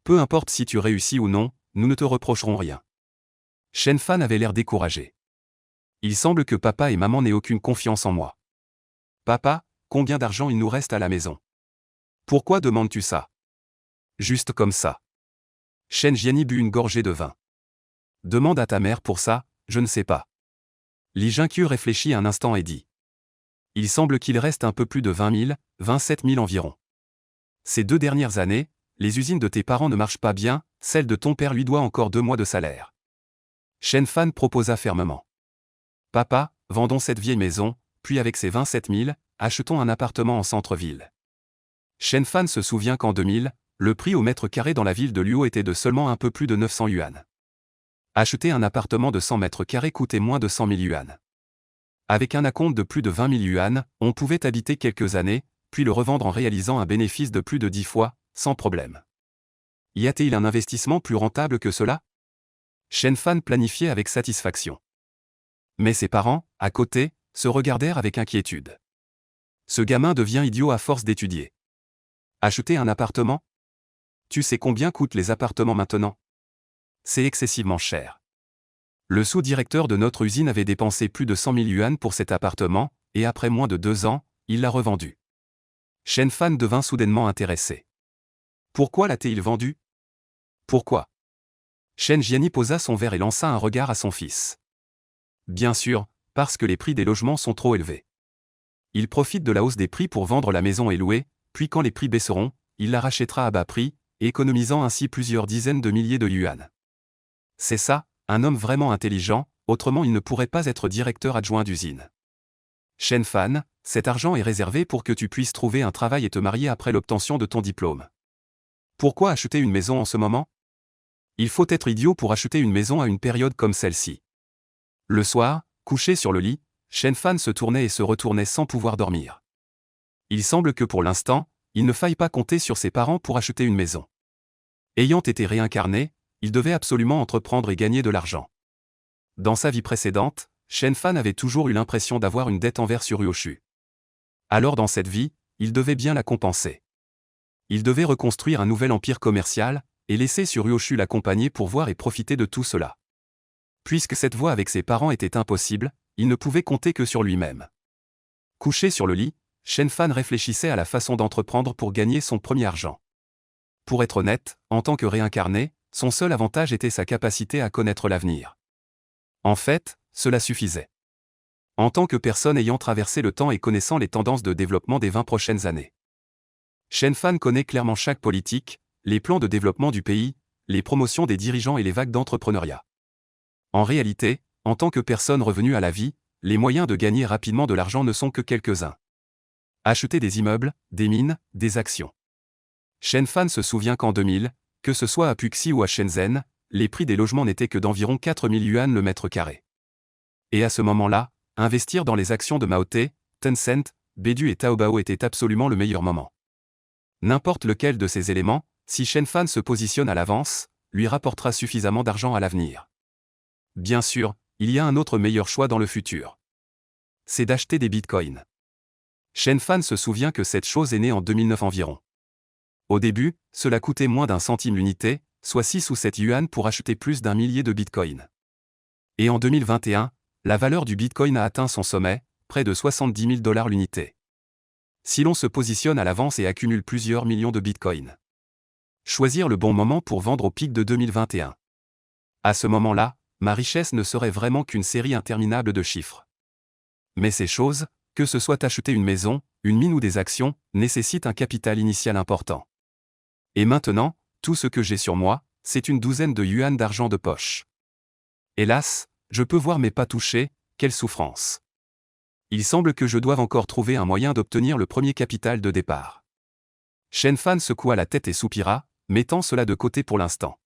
Peu importe si tu réussis ou non, nous ne te reprocherons rien. Shen Fan avait l'air découragé. Il semble que papa et maman n'aient aucune confiance en moi. Papa, combien d'argent il nous reste à la maison? Pourquoi demandes-tu ça? Juste comme ça. Shen Jiani but une gorgée de vin. Demande à ta mère pour ça, je ne sais pas. Li Jingqiu réfléchit un instant et dit. Il semble qu'il reste un peu plus de 20 000, 27 000 environ. Ces 2 dernières années, les usines de tes parents ne marchent pas bien, celle de ton père lui doit encore 2 mois de salaire. Shen Fan proposa fermement. Papa, vendons cette vieille maison, puis avec ces 27 000, achetons un appartement en centre-ville. Shen Fan se souvient qu'en 2000, le prix au mètre carré dans la ville de Luo était de seulement un peu plus de 900 yuan. Acheter un appartement de 100 mètres carrés coûtait moins de 100 000 yuan. Avec un acompte de plus de 20 000 yuan, on pouvait habiter quelques années, puis le revendre en réalisant un bénéfice de plus de 10 fois, sans problème. Y a-t-il un investissement plus rentable que cela? Shen Fan planifiait avec satisfaction. Mais ses parents, à côté, se regardèrent avec inquiétude. Ce gamin devient idiot à force d'étudier. Acheter un appartement? Tu sais combien coûtent les appartements maintenant? C'est excessivement cher. Le sous-directeur de notre usine avait dépensé plus de 100 000 yuan pour cet appartement, et après moins de 2 ans, il l'a revendu. Shen Fan devint soudainement intéressé. Pourquoi l'a-t-il vendu? Pourquoi? Shen Jiani posa son verre et lança un regard à son fils. Bien sûr, parce que les prix des logements sont trop élevés. Il profite de la hausse des prix pour vendre la maison et louer, puis quand les prix baisseront, il la rachètera à bas prix, économisant ainsi plusieurs dizaines de milliers de yuan. C'est ça, un homme vraiment intelligent, autrement il ne pourrait pas être directeur adjoint d'usine. Shen Fan, cet argent est réservé pour que tu puisses trouver un travail et te marier après l'obtention de ton diplôme. Pourquoi acheter une maison en ce moment? Il faut être idiot pour acheter une maison à une période comme celle-ci. Le soir, couché sur le lit, Shen Fan se tournait et se retournait sans pouvoir dormir. Il semble que pour l'instant, il ne faille pas compter sur ses parents pour acheter une maison. Ayant été réincarné, il devait absolument entreprendre et gagner de l'argent. Dans sa vie précédente, Shen Fan avait toujours eu l'impression d'avoir une dette envers Ryoshu. Alors dans cette vie, il devait bien la compenser. Il devait reconstruire un nouvel empire commercial, et laisser Ryoshu l'accompagner pour voir et profiter de tout cela. Puisque cette voie avec ses parents était impossible, il ne pouvait compter que sur lui-même. Couché sur le lit, Shen Fan réfléchissait à la façon d'entreprendre pour gagner son premier argent. Pour être honnête, en tant que réincarné, son seul avantage était sa capacité à connaître l'avenir. En fait, cela suffisait. En tant que personne ayant traversé le temps et connaissant les tendances de développement des 20 prochaines années. Shen Fan connaît clairement chaque politique, les plans de développement du pays, les promotions des dirigeants et les vagues d'entrepreneuriat. En réalité, en tant que personne revenue à la vie, les moyens de gagner rapidement de l'argent ne sont que quelques-uns. Acheter des immeubles, des mines, des actions. Shen Fan se souvient qu'en 2000, que ce soit à Puxi ou à Shenzhen, les prix des logements n'étaient que d'environ 4 000 yuan le mètre carré. Et à ce moment-là, investir dans les actions de Maote, Tencent, Baidu et Taobao était absolument le meilleur moment. N'importe lequel de ces éléments, si Shen Fan se positionne à l'avance, lui rapportera suffisamment d'argent à l'avenir. Bien sûr, il y a un autre meilleur choix dans le futur. C'est d'acheter des bitcoins. Shen Fan se souvient que cette chose est née en 2009 environ. Au début, cela coûtait moins d'1 centime l'unité, soit 6 ou 7 yuan pour acheter plus d'1 millier de bitcoins. Et en 2021, la valeur du bitcoin a atteint son sommet, près de 70 000 $ l'unité. Si l'on se positionne à l'avance et accumule plusieurs millions de bitcoins. Choisir le bon moment pour vendre au pic de 2021. À ce moment-là, ma richesse ne serait vraiment qu'une série interminable de chiffres. Mais ces choses, que ce soit acheter une maison, une mine ou des actions, nécessitent un capital initial important. Et maintenant, tout ce que j'ai sur moi, c'est une douzaine de yuan d'argent de poche. Hélas, je peux voir mes pas touchés, quelle souffrance. Il semble que je doive encore trouver un moyen d'obtenir le premier capital de départ. Shen Fan secoua la tête et soupira, mettant cela de côté pour l'instant.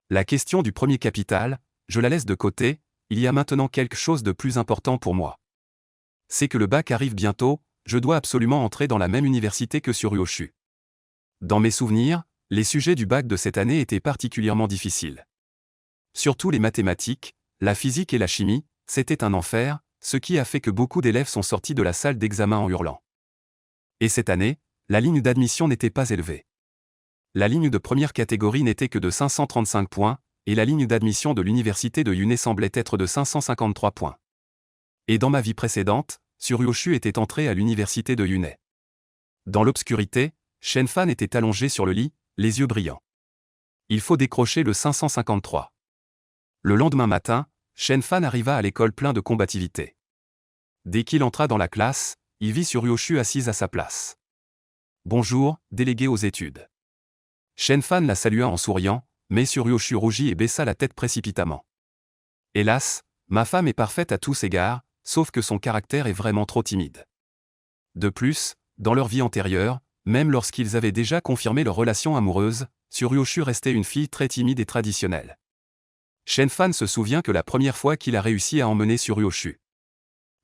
La question du premier capital, je la laisse de côté, il y a maintenant quelque chose de plus important pour moi. C'est que le bac arrive bientôt, je dois absolument entrer dans la même université que Ryoshu. Dans mes souvenirs, Les sujets du bac de cette année étaient particulièrement difficiles. Surtout les mathématiques, la physique et la chimie, c'était un enfer, ce qui a fait que beaucoup d'élèves sont sortis de la salle d'examen en hurlant. Et cette année, la ligne d'admission n'était pas élevée. La ligne de première catégorie n'était que de 535 points, et la ligne d'admission de l'université de Yunai semblait être de 553 points. Et dans ma vie précédente, Suryoshu était entré à l'université de Yunai. Dans l'obscurité, Shenfan était allongé sur le lit, les yeux brillants. Il faut décrocher le 553. Le lendemain matin, Shenfan arriva à l'école plein de combativité. Dès qu'il entra dans la classe, il vit Suryoshu assise à sa place. « Bonjour, délégué aux études. » Shenfan la salua en souriant, mais Suryoshu rougit et baissa la tête précipitamment. « Hélas, ma femme est parfaite à tous égards, sauf que son caractère est vraiment trop timide. » De plus, dans leur vie antérieure, même lorsqu'ils avaient déjà confirmé leur relation amoureuse, Suryoshu restait une fille très timide et traditionnelle. Shenfan se souvient que la première fois qu'il a réussi à emmener Suryoshu.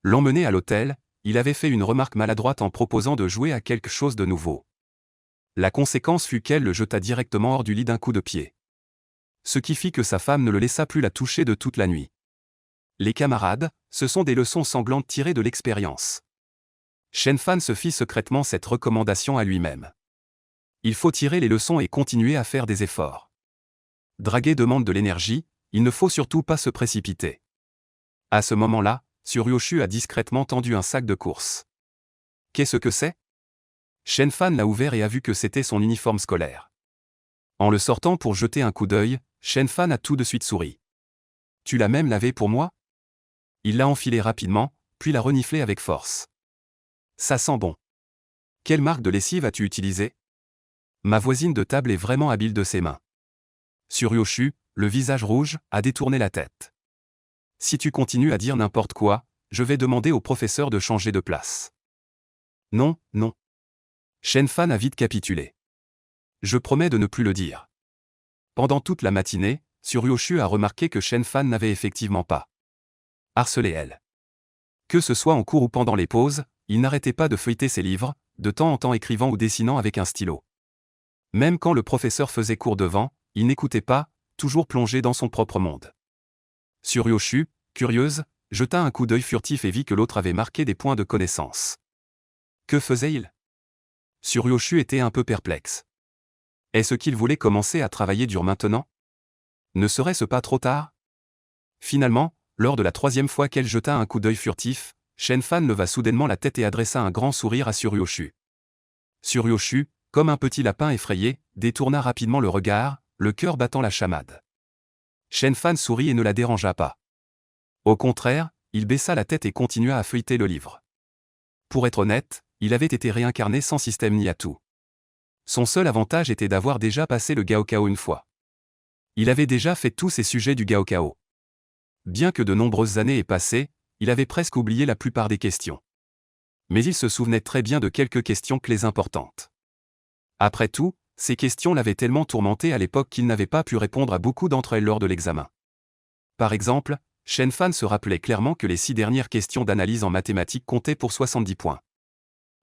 L'emmener à l'hôtel, il avait fait une remarque maladroite en proposant de jouer à quelque chose de nouveau. La conséquence fut qu'elle le jeta directement hors du lit d'un coup de pied. Ce qui fit que sa femme ne le laissa plus la toucher de toute la nuit. Les camarades, ce sont des leçons sanglantes tirées de l'expérience. Shenfan se fit secrètement cette recommandation à lui-même. Il faut tirer les leçons et continuer à faire des efforts. Draguer demande de l'énergie, il ne faut surtout pas se précipiter. À ce moment-là, Suryoshu a discrètement tendu un sac de course. Qu'est-ce que c'est ? Shenfan l'a ouvert et a vu que c'était son uniforme scolaire. En le sortant pour jeter un coup d'œil, Shenfan a tout de suite souri. « Tu l'as même lavé pour moi ?» Il l'a enfilé rapidement, puis l'a reniflé avec force. « Ça sent bon. Quelle marque de lessive as-tu utilisée ? Ma voisine de table est vraiment habile de ses mains. » Suryoshu, le visage rouge, a détourné la tête. « Si tu continues à dire n'importe quoi, je vais demander au professeur de changer de place. » « Non, non. » Shenfan a vite capitulé. « Je promets de ne plus le dire. » Pendant toute la matinée, Suryoshu a remarqué que Shenfan n'avait effectivement pas harcelé elle. Que ce soit en cours ou pendant les pauses, il n'arrêtait pas de feuilleter ses livres, de temps en temps écrivant ou dessinant avec un stylo. Même quand le professeur faisait cours devant, il n'écoutait pas, toujours plongé dans son propre monde. Suryoshu, curieuse, jeta un coup d'œil furtif et vit que l'autre avait marqué des points de connaissance. Que faisait-il ? Suryoshu était un peu perplexe. Est-ce qu'il voulait commencer à travailler dur maintenant ? Ne serait-ce pas trop tard ? Finalement, lors de la troisième fois qu'elle jeta un coup d'œil furtif, Shenfan leva soudainement la tête et adressa un grand sourire à Suryoshu. Suryoshu, comme un petit lapin effrayé, détourna rapidement le regard, le cœur battant la chamade. Shenfan sourit et ne la dérangea pas. Au contraire, il baissa la tête et continua à feuilleter le livre. Pour être honnête, il avait été réincarné sans système ni atout. Son seul avantage était d'avoir déjà passé le Gaokao une fois. Il avait déjà fait tous ses sujets du Gaokao. Bien que de nombreuses années aient passé, il avait presque oublié la plupart des questions. Mais il se souvenait très bien de quelques questions clés importantes. Après tout, ces questions l'avaient tellement tourmenté à l'époque qu'il n'avait pas pu répondre à beaucoup d'entre elles lors de l'examen. Par exemple, Shenfan se rappelait clairement que les 6 dernières questions d'analyse en mathématiques comptaient pour 70 points.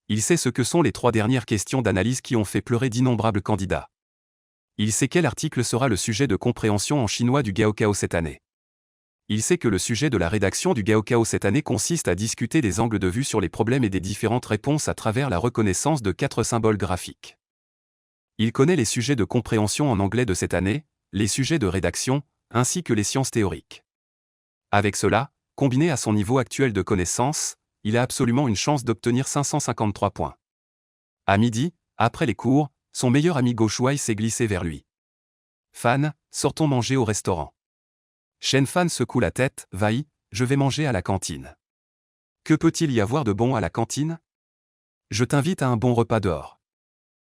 Il sait ce que sont les 3 dernières questions d'analyse qui ont fait pleurer d'innombrables candidats. Il sait quel article sera le sujet de compréhension en chinois du Gaokao cette année. Il sait que le sujet de la rédaction du Gaokao cette année consiste à discuter des angles de vue sur les problèmes et des différentes réponses à travers la reconnaissance de 4 symboles graphiques. Il connaît les sujets de compréhension en anglais de cette année, les sujets de rédaction, ainsi que les sciences théoriques. Avec cela, combiné à son niveau actuel de connaissance, il a absolument une chance d'obtenir 553 points. À midi, après les cours, son meilleur ami Go Shuai s'est glissé vers lui. « Fan, sortons manger au restaurant. » Shenfan secoue la tête. « Vaï, je vais manger à la cantine. » Que peut-il y avoir de bon à la cantine ? Je t'invite à un bon repas dehors.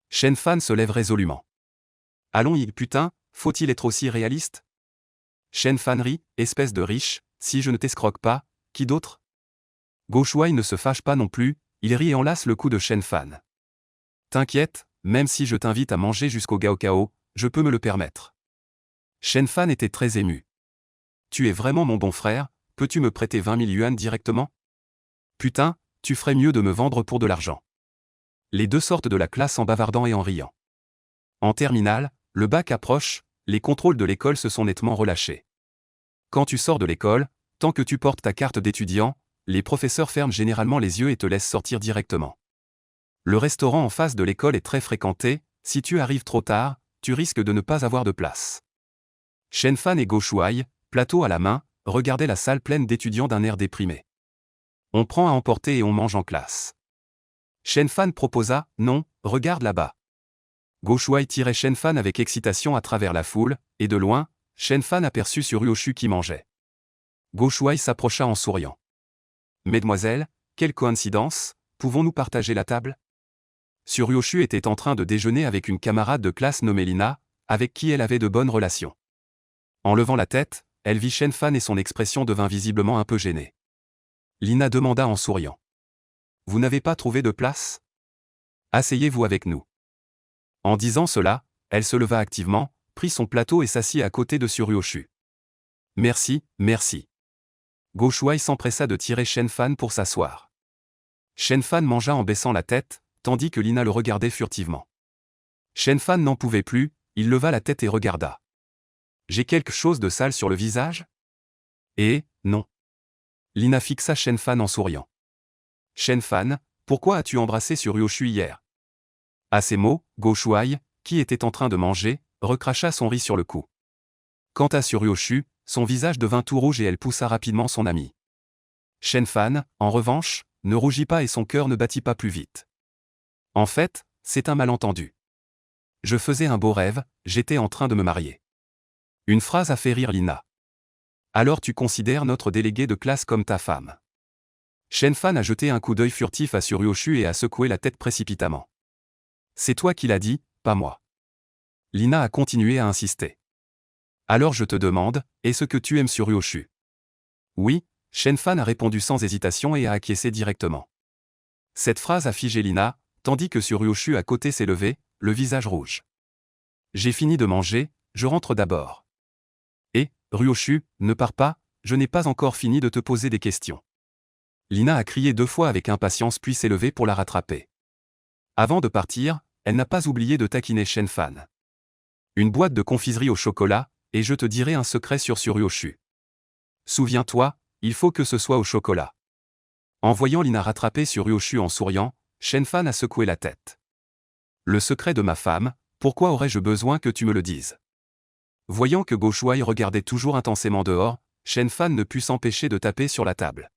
Shenfan se lève résolument. Allons putain, faut-il être aussi réaliste ? Shenfan rit, espèce de riche, si je ne t'escroque pas, qui d'autre ? Go Shuai ne se fâche pas non plus, il rit et enlace le cou de Shenfan. T'inquiète, même si je t'invite à manger jusqu'au Gaokao, je peux me le permettre. Shenfan était très ému. Tu es vraiment mon bon frère, peux-tu me prêter 20 000 yuans directement ? Putain, tu ferais mieux de me vendre pour de l'argent. Les deux sortent de la classe en bavardant et en riant. En terminale, le bac approche, les contrôles de l'école se sont nettement relâchés. Quand tu sors de l'école, tant que tu portes ta carte d'étudiant, les professeurs ferment généralement les yeux et te laissent sortir directement. Le restaurant en face de l'école est très fréquenté, si tu arrives trop tard, tu risques de ne pas avoir de place. Shenfan et Go Shuai, plateau à la main, regardaient la salle pleine d'étudiants d'un air déprimé. On prend à emporter et on mange en classe. Shenfan proposa, non, regarde là-bas. Go Shuai tirait Shenfan avec excitation à travers la foule, et de loin, Shenfan aperçut Suryoshu qui mangeait. Go Shuai s'approcha en souriant. Mesdemoiselles, quelle coïncidence, pouvons-nous partager la table? Suryoshu était en train de déjeuner avec une camarade de classe nommée Lina, avec qui elle avait de bonnes relations. En levant la tête, elle vit Shenfan et son expression devint visiblement un peu gênée. Lina demanda en souriant. Vous n'avez pas trouvé de place? Asseyez-vous avec nous. En disant cela, elle se leva activement, prit son plateau et s'assit à côté de Suryoshu. Merci, merci. Go Shuai s'empressa de tirer Shenfan pour s'asseoir. Shenfan mangea en baissant la tête, tandis que Lina le regardait furtivement. Shenfan n'en pouvait plus, il leva la tête et regarda. J'ai quelque chose de sale sur le visage? Eh, non. Lina fixa Shenfan en souriant. Shenfan, pourquoi as-tu embrassé Suryoshu hier? À ces mots, Go Shuai, qui était en train de manger, recracha son riz sur le cou. Quant à Suryoshu, son visage devint tout rouge et elle poussa rapidement son ami. Shenfan, en revanche, ne rougit pas et son cœur ne battit pas plus vite. En fait, c'est un malentendu. Je faisais un beau rêve, j'étais en train de me marier. Une phrase a fait rire Lina. Alors tu considères notre délégué de classe comme ta femme. Shenfan a jeté un coup d'œil furtif à Suryoshu et a secoué la tête précipitamment. C'est toi qui l'as dit, pas moi. Lina a continué à insister. Alors je te demande, est-ce que tu aimes Suryoshu? Oui, Shenfan a répondu sans hésitation et a acquiescé directement. Cette phrase a figé Lina, tandis que Suryoshu à côté s'est levé, le visage rouge. J'ai fini de manger, je rentre d'abord. Et, Ryoshu, ne pars pas, je n'ai pas encore fini de te poser des questions. Lina a crié 2 fois avec impatience puis s'est levée pour la rattraper. Avant de partir, elle n'a pas oublié de taquiner Shenfan. Une boîte de confiserie au chocolat, et je te dirai un secret sur Suryoshu. Souviens-toi, il faut que ce soit au chocolat. En voyant Lina rattraper Suryoshu en souriant, Shenfan a secoué la tête. Le secret de ma femme, pourquoi aurais-je besoin que tu me le dises? Voyant que Go Shuai regardait toujours intensément dehors, Shenfan ne put s'empêcher de taper sur la table.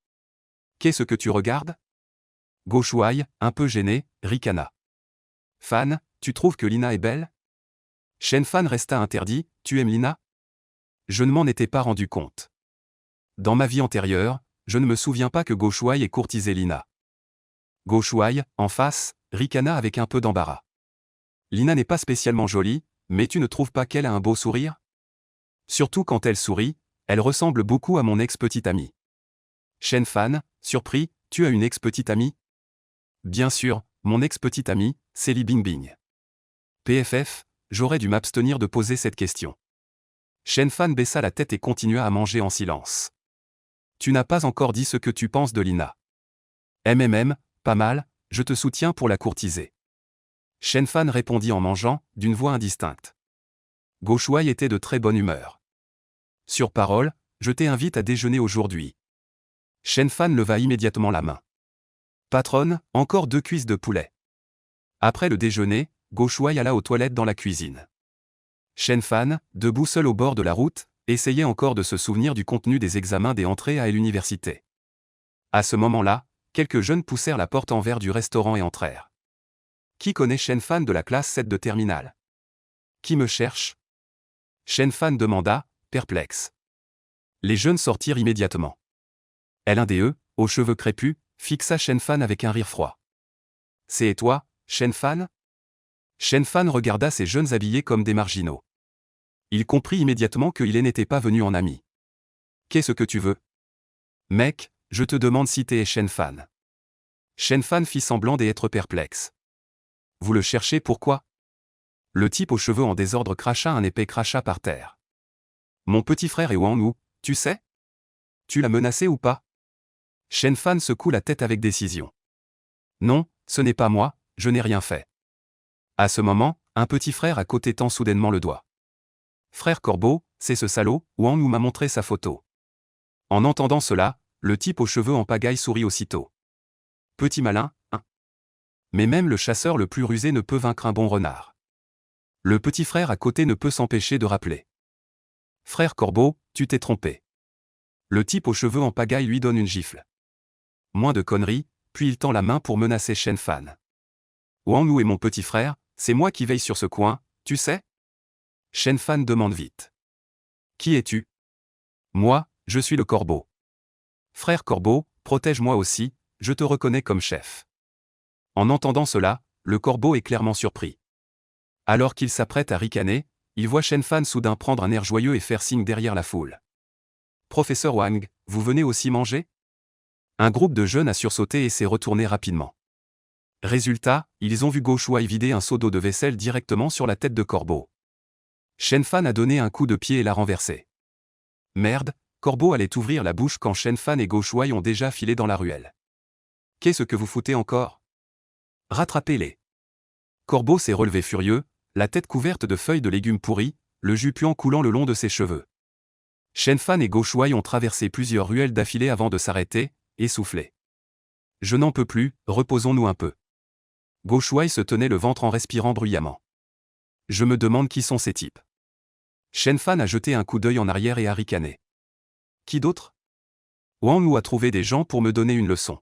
Qu'est-ce que tu regardes? Go Shuai, un peu gêné, ricana. Fan, tu trouves que Lina est belle? Shenfan resta interdit, tu aimes Lina? Je ne m'en étais pas rendu compte. Dans ma vie antérieure, je ne me souviens pas que Go Shuai ait courtisé Lina. Go Shuai, en face, ricana avec un peu d'embarras. Lina n'est pas spécialement jolie, mais tu ne trouves pas qu'elle a un beau sourire? Surtout quand elle sourit, elle ressemble beaucoup à mon ex-petite amie. Shenfan, surpris, tu as une ex-petite amie? Bien sûr, mon ex-petite amie, c'est Li Bingbing. PFF, j'aurais dû m'abstenir de poser cette question. Shenfan baissa la tête et continua à manger en silence. Tu n'as pas encore dit ce que tu penses de Lina. Pas mal, je te soutiens pour la courtiser. Shenfan répondit en mangeant, d'une voix indistincte. Go Shuai était de très bonne humeur. Sur parole, je t'invite à déjeuner aujourd'hui. Shenfan leva immédiatement la main. Patronne, encore 2 cuisses de poulet. Après le déjeuner, Go Shuai alla aux toilettes dans la cuisine. Shenfan, debout seul au bord de la route, essayait encore de se souvenir du contenu des examens des entrées à l'université. À ce moment-là, quelques jeunes poussèrent la porte en verre du restaurant et entrèrent. Qui connaît Shenfan de la classe 7 de terminale? Qui me cherche? Shenfan demanda, perplexe. Les jeunes sortirent immédiatement. L'un d'eux, aux cheveux crépus, fixa Shenfan avec un rire froid. C'est toi, Shenfan? Shenfan regarda ces jeunes habillés comme des marginaux. Il comprit immédiatement qu'il n'était pas venu en ami. Qu'est-ce que tu veux? Mec, je te demande si t'es Shenfan. Shenfan fit semblant d'être perplexe. Vous le cherchez pourquoi? Le type aux cheveux en désordre cracha un épais crachat par terre. Mon petit frère est Wang Wu, tu sais? Tu l'as menacé ou pas? Shenfan secoue la tête avec décision. Non, ce n'est pas moi, je n'ai rien fait. À ce moment, Un petit frère à côté tend soudainement le doigt. Frère Corbeau, c'est ce salaud, Wang nous m'a montré sa photo. En entendant cela, le type aux cheveux en pagaille sourit aussitôt. Petit malin, hein. Mais même le chasseur le plus rusé ne peut vaincre un bon renard. Le petit frère à côté ne peut s'empêcher de rappeler. Frère Corbeau, tu t'es trompé. Le type aux cheveux en pagaille lui donne une gifle. Moins de conneries, puis il tend la main pour menacer Shen Fan. Wang Wu est mon petit frère, c'est moi qui veille sur ce coin, tu sais? Shen Fan demande vite. Qui es-tu? Moi, je suis le corbeau. Frère Corbeau, protège-moi aussi, je te reconnais comme chef. En entendant cela, le corbeau est clairement surpris. Alors qu'il s'apprête à ricaner, il voit Shen Fan soudain prendre un air joyeux et faire signe derrière la foule. Professeur Wang, vous venez aussi manger? Un groupe de jeunes a sursauté et s'est retourné rapidement. Résultat, ils ont vu Go Shuai vider un seau d'eau de vaisselle directement sur la tête de Corbeau. Shen Fan a donné un coup de pied et l'a renversé. Merde, Corbeau allait ouvrir la bouche quand Shen Fan et Go Shuai ont déjà filé dans la ruelle. Qu'est-ce que vous foutez encore? Rattrapez-les. Corbeau s'est relevé furieux, la tête couverte de feuilles de légumes pourris, le jus puant coulant le long de ses cheveux. Shen Fan et Go Shuai ont traversé plusieurs ruelles d'affilée avant de s'arrêter, essoufflés. Je n'en peux plus, reposons-nous un peu. Go Shuai se tenait le ventre en respirant bruyamment. Je me demande qui sont ces types. Shen Fan a jeté un coup d'œil en arrière et a ricané. Qui d'autre? Wang Wu a trouvé des gens pour me donner une leçon.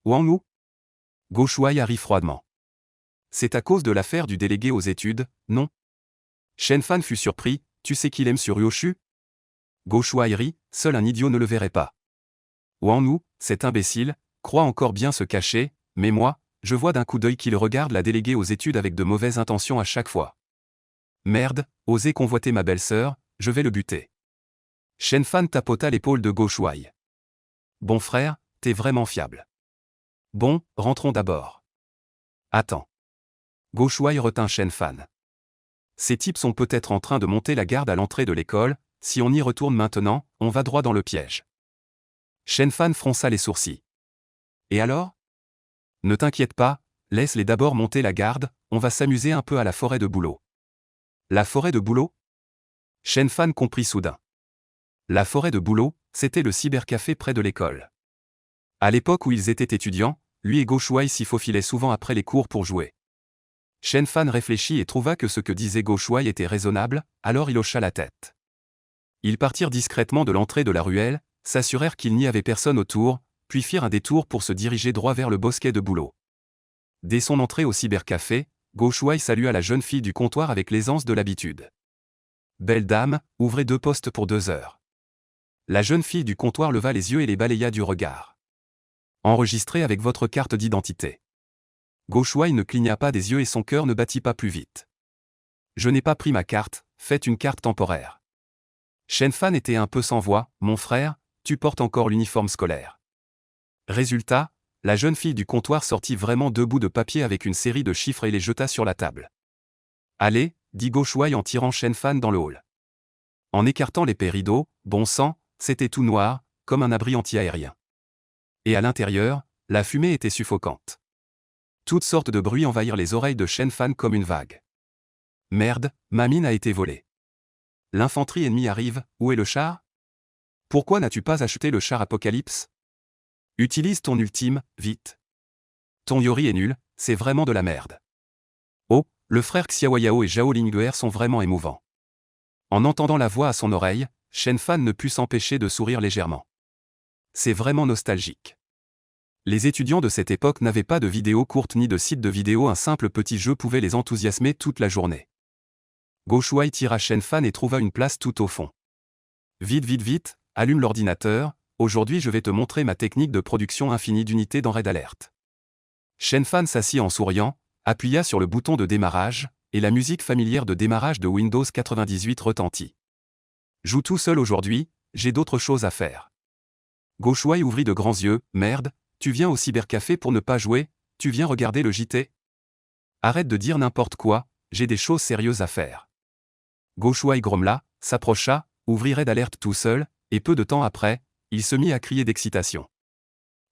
Wang Wu? Go Shuai a ri froidement. C'est à cause de l'affaire du délégué aux études, non? Shen Fan fut surpris, tu sais qu'il aime sur Ryoshu? Go Shuai rit, seul un idiot ne le verrait pas. Wang Wu, cet imbécile, croit encore bien se cacher, mais moi, je vois d'un coup d'œil qu'il regarde la déléguée aux études avec de mauvaises intentions à chaque fois. Merde, oser convoiter ma belle-sœur, je vais le buter. Shen Fan tapota l'épaule de Go Shuai. Bon frère, t'es vraiment fiable. Bon, rentrons d'abord. Attends. Go Shuai retint Shen Fan. Ces types sont peut-être en train de monter la garde à l'entrée de l'école, si on y retourne maintenant, on va droit dans le piège. Shen Fan fronça les sourcils. Et alors? Ne t'inquiète pas, laisse-les d'abord monter la garde, on va s'amuser un peu à la forêt de bouleau. La forêt de bouleau? Shen Fan comprit soudain. La forêt de bouleau, c'était le cybercafé près de l'école. À l'époque où ils étaient étudiants, lui et Go Shuai s'y faufilaient souvent après les cours pour jouer. Shen Fan réfléchit et trouva que ce que disait Go Shuai était raisonnable, alors il hocha la tête. Ils partirent discrètement de l'entrée de la ruelle, s'assurèrent qu'il n'y avait personne autour, puis firent un détour pour se diriger droit vers le bosquet de bouleau. Dès son entrée au cybercafé, Go Shuai salua la jeune fille du comptoir avec l'aisance de l'habitude. Belle dame, ouvrez 2 postes pour 2 heures. La jeune fille du comptoir leva les yeux et les balaya du regard. Enregistrez avec votre carte d'identité. Go Shuai ne cligna pas des yeux et son cœur ne battit pas plus vite. Je n'ai pas pris ma carte, faites une carte temporaire. Shen Fan était un peu sans voix, mon frère, tu portes encore l'uniforme scolaire. Résultat, la jeune fille du comptoir sortit vraiment 2 bouts de papier avec une série de chiffres et les jeta sur la table. Allez, dit Go Shuai en tirant Shen Fan dans le hall. En écartant l'épais rideau, bon sang, c'était tout noir, comme un abri anti-aérien. Et à l'intérieur, la fumée était suffocante. Toutes sortes de bruits envahirent les oreilles de Shen Fan comme une vague. Merde, ma mine a été volée. L'infanterie ennemie arrive, où est le char? Pourquoi n'as-tu pas acheté le char Apocalypse? Utilise ton ultime, vite. Ton Yori est nul, c'est vraiment de la merde. Oh, le frère Xiaoyao et Zhao Lingguer sont vraiment émouvants. En entendant la voix à son oreille, Shen Fan ne put s'empêcher de sourire légèrement. C'est vraiment nostalgique. Les étudiants de cette époque n'avaient pas de vidéos courtes ni de site de vidéos, un simple petit jeu pouvait les enthousiasmer toute la journée. Go Shuai tira Shen Fan et trouva une place tout au fond. Vite, vite, vite, allume l'ordinateur, aujourd'hui je vais te montrer ma technique de production infinie d'unités dans Red Alert. Shen Fan s'assit en souriant, appuya sur le bouton de démarrage, et la musique familière de démarrage de Windows 98 retentit. Joue tout seul aujourd'hui, j'ai d'autres choses à faire. Go Shuai ouvrit de grands yeux, merde, tu viens au cybercafé pour ne pas jouer, tu viens regarder le JT? Arrête de dire n'importe quoi, j'ai des choses sérieuses à faire. Go Shuai grommela, s'approcha, ouvrit Red Alert tout seul, et peu de temps après, il se mit à crier d'excitation.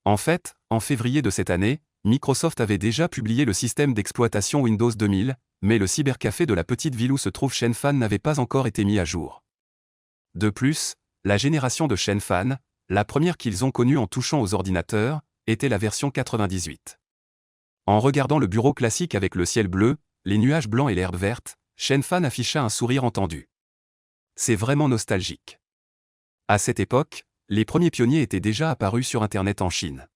En fait, en février de cette année, Microsoft avait déjà publié le système d'exploitation Windows 2000, mais le cybercafé de la petite ville où se trouve Shenfan n'avait pas encore été mis à jour. De plus, la génération de Shenfan, la première qu'ils ont connue en touchant aux ordinateurs, était la version 98. En regardant le bureau classique avec le ciel bleu, les nuages blancs et l'herbe verte, Shenfan afficha un sourire entendu. C'est vraiment nostalgique. À cette époque, les premiers pionniers étaient déjà apparus sur Internet en Chine.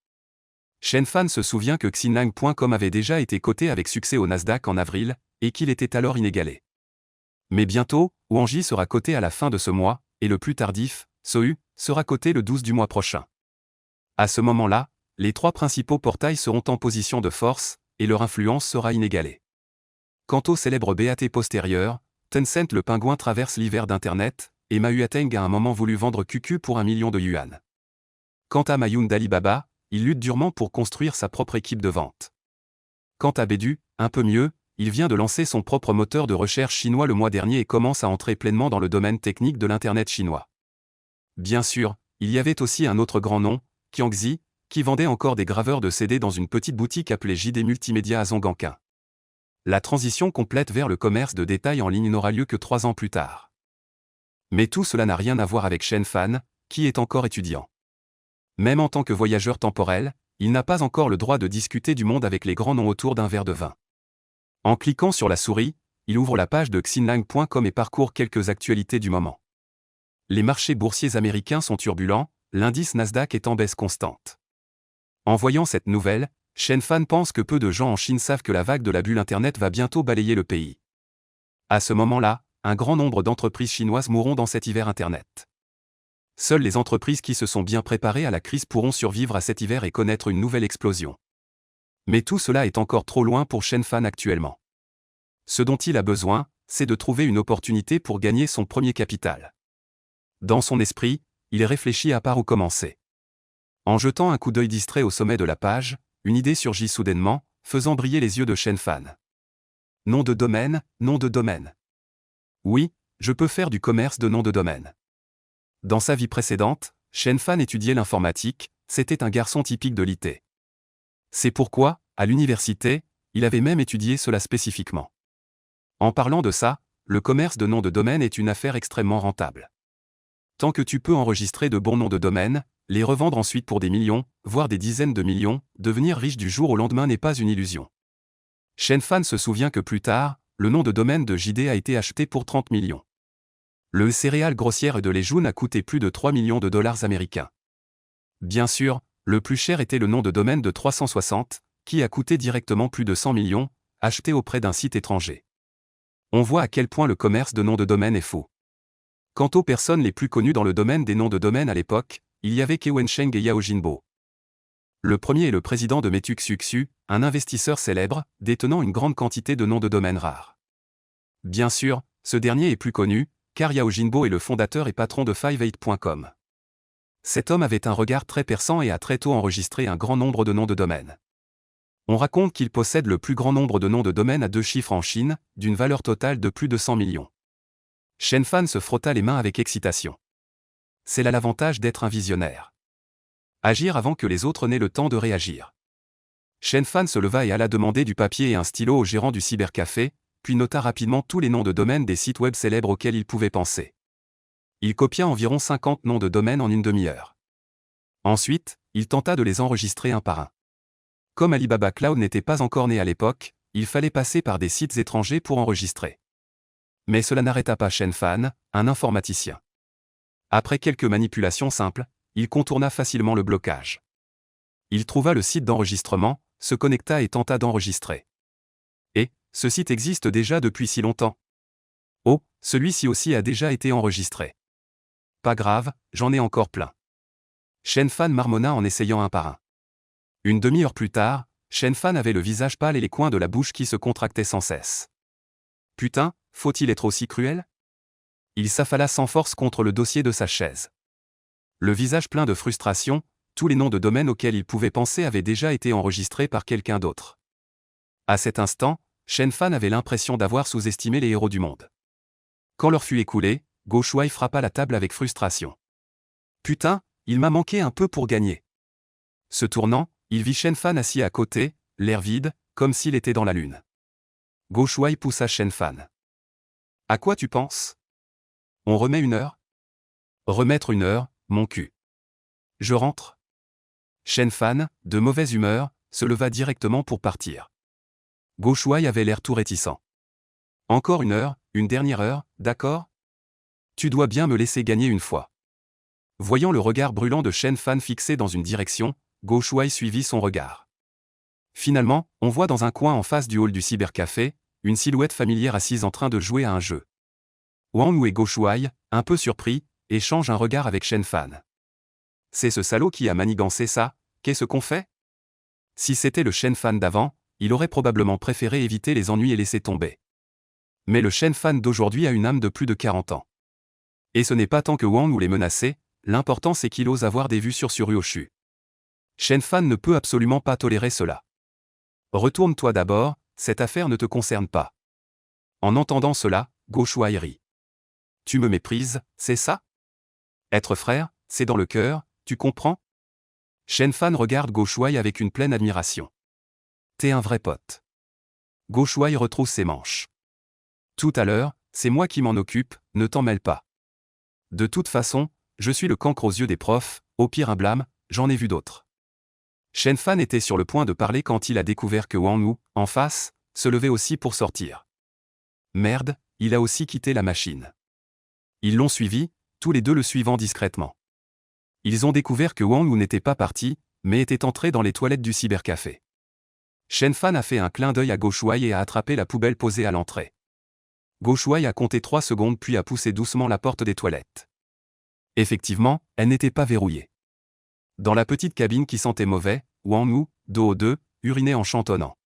Shenfan se souvient que Xinlang.com avait déjà été coté avec succès au Nasdaq en avril, et qu'il était alors inégalé. Mais bientôt, Huangji sera coté à la fin de ce mois, et le plus tardif, Sohu, sera coté le 12 du mois prochain. À ce moment-là, les trois principaux portails seront en position de force, et leur influence sera inégalée. Quant au célèbre BAT postérieur, Tencent le pingouin traverse l'hiver d'Internet, et Ma Huateng a un moment voulu vendre QQ pour 1 million de yuan. Quant à Mayoun d'Alibaba, il lutte durement pour construire sa propre équipe de vente. Quant à Baidu, un peu mieux, il vient de lancer son propre moteur de recherche chinois le mois dernier et commence à entrer pleinement dans le domaine technique de l'Internet chinois. Bien sûr, il y avait aussi un autre grand nom, Qiangxi, qui vendait encore des graveurs de CD dans une petite boutique appelée JD Multimédia à Zhongguancun. La transition complète vers le commerce de détail en ligne n'aura lieu que 3 ans plus tard. Mais tout cela n'a rien à voir avec Shenfan, qui est encore étudiant. Même en tant que voyageur temporel, il n'a pas encore le droit de discuter du monde avec les grands noms autour d'un verre de vin. En cliquant sur la souris, il ouvre la page de Xinlang.com et parcourt quelques actualités du moment. Les marchés boursiers américains sont turbulents, l'indice Nasdaq est en baisse constante. En voyant cette nouvelle, Shenfan pense que peu de gens en Chine savent que la vague de la bulle Internet va bientôt balayer le pays. À ce moment-là, un grand nombre d'entreprises chinoises mourront dans cet hiver Internet. Seules les entreprises qui se sont bien préparées à la crise pourront survivre à cet hiver et connaître une nouvelle explosion. Mais tout cela est encore trop loin pour Shenfan actuellement. Ce dont il a besoin, c'est de trouver une opportunité pour gagner son premier capital. Dans son esprit, il réfléchit à par où commencer. En jetant un coup d'œil distrait au sommet de la page, une idée surgit soudainement, faisant briller les yeux de Shenfan. Nom de domaine, nom de domaine. Oui, je peux faire du commerce de nom de domaine. Dans sa vie précédente, Shenfan étudiait l'informatique, c'était un garçon typique de l'IT. C'est pourquoi, à l'université, il avait même étudié cela spécifiquement. En parlant de ça, le commerce de nom de domaine est une affaire extrêmement rentable. Tant que tu peux enregistrer de bons noms de domaine, les revendre ensuite pour des millions, voire des dizaines de millions, devenir riche du jour au lendemain n'est pas une illusion. Shenfan se souvient que plus tard, le nom de domaine de JD a été acheté pour 30 millions. Le céréale grossière de Lejun a coûté plus de 3 millions de dollars américains. Bien sûr, le plus cher était le nom de domaine de 360, qui a coûté directement plus de 100 millions, acheté auprès d'un site étranger. On voit à quel point le commerce de nom de domaine est faux. Quant aux personnes les plus connues dans le domaine des noms de domaine à l'époque, il y avait Ke Wensheng et Yao Jinbo. Le premier est le président de Metuk Suxu, un investisseur célèbre, détenant une grande quantité de noms de domaine rares. Bien sûr, ce dernier est plus connu, car Yao Jinbo est le fondateur et patron de 58.com. Cet homme avait un regard très perçant et a très tôt enregistré un grand nombre de noms de domaine. On raconte qu'il possède le plus grand nombre de noms de domaine à 2 chiffres en Chine, d'une valeur totale de plus de 100 millions. Shenfan se frotta les mains avec excitation. C'est là l'avantage d'être un visionnaire. Agir avant que les autres n'aient le temps de réagir. Shenfan se leva et alla demander du papier et un stylo au gérant du cybercafé, puis nota rapidement tous les noms de domaine des sites web célèbres auxquels il pouvait penser. Il copia environ 50 noms de domaine en une demi-heure. Ensuite, il tenta de les enregistrer un par un. Comme Alibaba Cloud n'était pas encore né à l'époque, il fallait passer par des sites étrangers pour enregistrer. Mais cela n'arrêta pas Shenfan, un informaticien. Après quelques manipulations simples, il contourna facilement le blocage. Il trouva le site d'enregistrement, se connecta et tenta d'enregistrer. Et, ce site existe déjà depuis si longtemps. Oh, celui-ci aussi a déjà été enregistré. Pas grave, j'en ai encore plein. Shenfan marmonna en essayant un par un. Une demi-heure plus tard, Shenfan avait le visage pâle et les coins de la bouche qui se contractaient sans cesse. Putain, faut-il être aussi cruel ? Il s'affala sans force contre le dossier de sa chaise. Le visage plein de frustration, tous les noms de domaine auxquels il pouvait penser avaient déjà été enregistrés par quelqu'un d'autre. À cet instant, Shenfan avait l'impression d'avoir sous-estimé les héros du monde. Quand l'heure fut écoulée, Go Shuai frappa la table avec frustration. Putain, il m'a manqué un peu pour gagner. Se tournant, Il vit Shen Fan assis à côté, l'air vide, comme s'il était dans la lune. Go Shuai poussa Shen Fan. À quoi tu penses? On remet 1 heure? Remettre 1 heure, mon cul. Je rentre. Shen Fan, de mauvaise humeur, se leva directement pour partir. Go Shuai avait l'air tout réticent. Encore 1 heure, une dernière heure, d'accord? Tu dois bien me laisser gagner une fois. Voyant le regard brûlant de Shen Fan fixé dans une direction, Go Shuai suivit son regard. Finalement, on voit dans un coin en face du hall du cybercafé, une silhouette familière assise en train de jouer à un jeu. Wang Wu et Go Shuai, un peu surpris, échangent un regard avec Shen Fan. C'est ce salaud qui a manigancé ça, qu'est-ce qu'on fait? Si c'était le Shen Fan d'avant, il aurait probablement préféré éviter les ennuis et laisser tomber. Mais le Shen Fan d'aujourd'hui a une âme de plus de 40 ans. Et ce n'est pas tant que Wang Wu les menaçait, l'important c'est qu'il ose avoir des vues sur Suryoshu. Shen Fan ne peut absolument pas tolérer cela. Retourne-toi d'abord, cette affaire ne te concerne pas. En entendant cela, Go Shuai rit. Tu me méprises, c'est ça? Être frère, c'est dans le cœur, tu comprends? Shen Fan regarde Go Shuai avec une pleine admiration. T'es un vrai pote. Go Shuai retrousse ses manches. Tout à l'heure, c'est moi qui m'en occupe, ne t'en mêle pas. De toute façon, je suis le cancre aux yeux des profs, au pire un blâme, j'en ai vu d'autres. Shen Fan était sur le point de parler quand il a découvert que Wang Wu, en face, se levait aussi pour sortir. Merde, il a aussi quitté la machine. Ils l'ont suivi, tous les deux le suivant discrètement. Ils ont découvert que Wang Wu n'était pas parti, mais était entré dans les toilettes du cybercafé. Shen Fan a fait un clin d'œil à Go Shuai et a attrapé la poubelle posée à l'entrée. Go Shuai a compté 3 secondes puis a poussé doucement la porte des toilettes. Effectivement, elle n'était pas verrouillée. Dans la petite cabine qui sentait mauvais, Wang Wu, dos aux deux, urinait en chantonnant.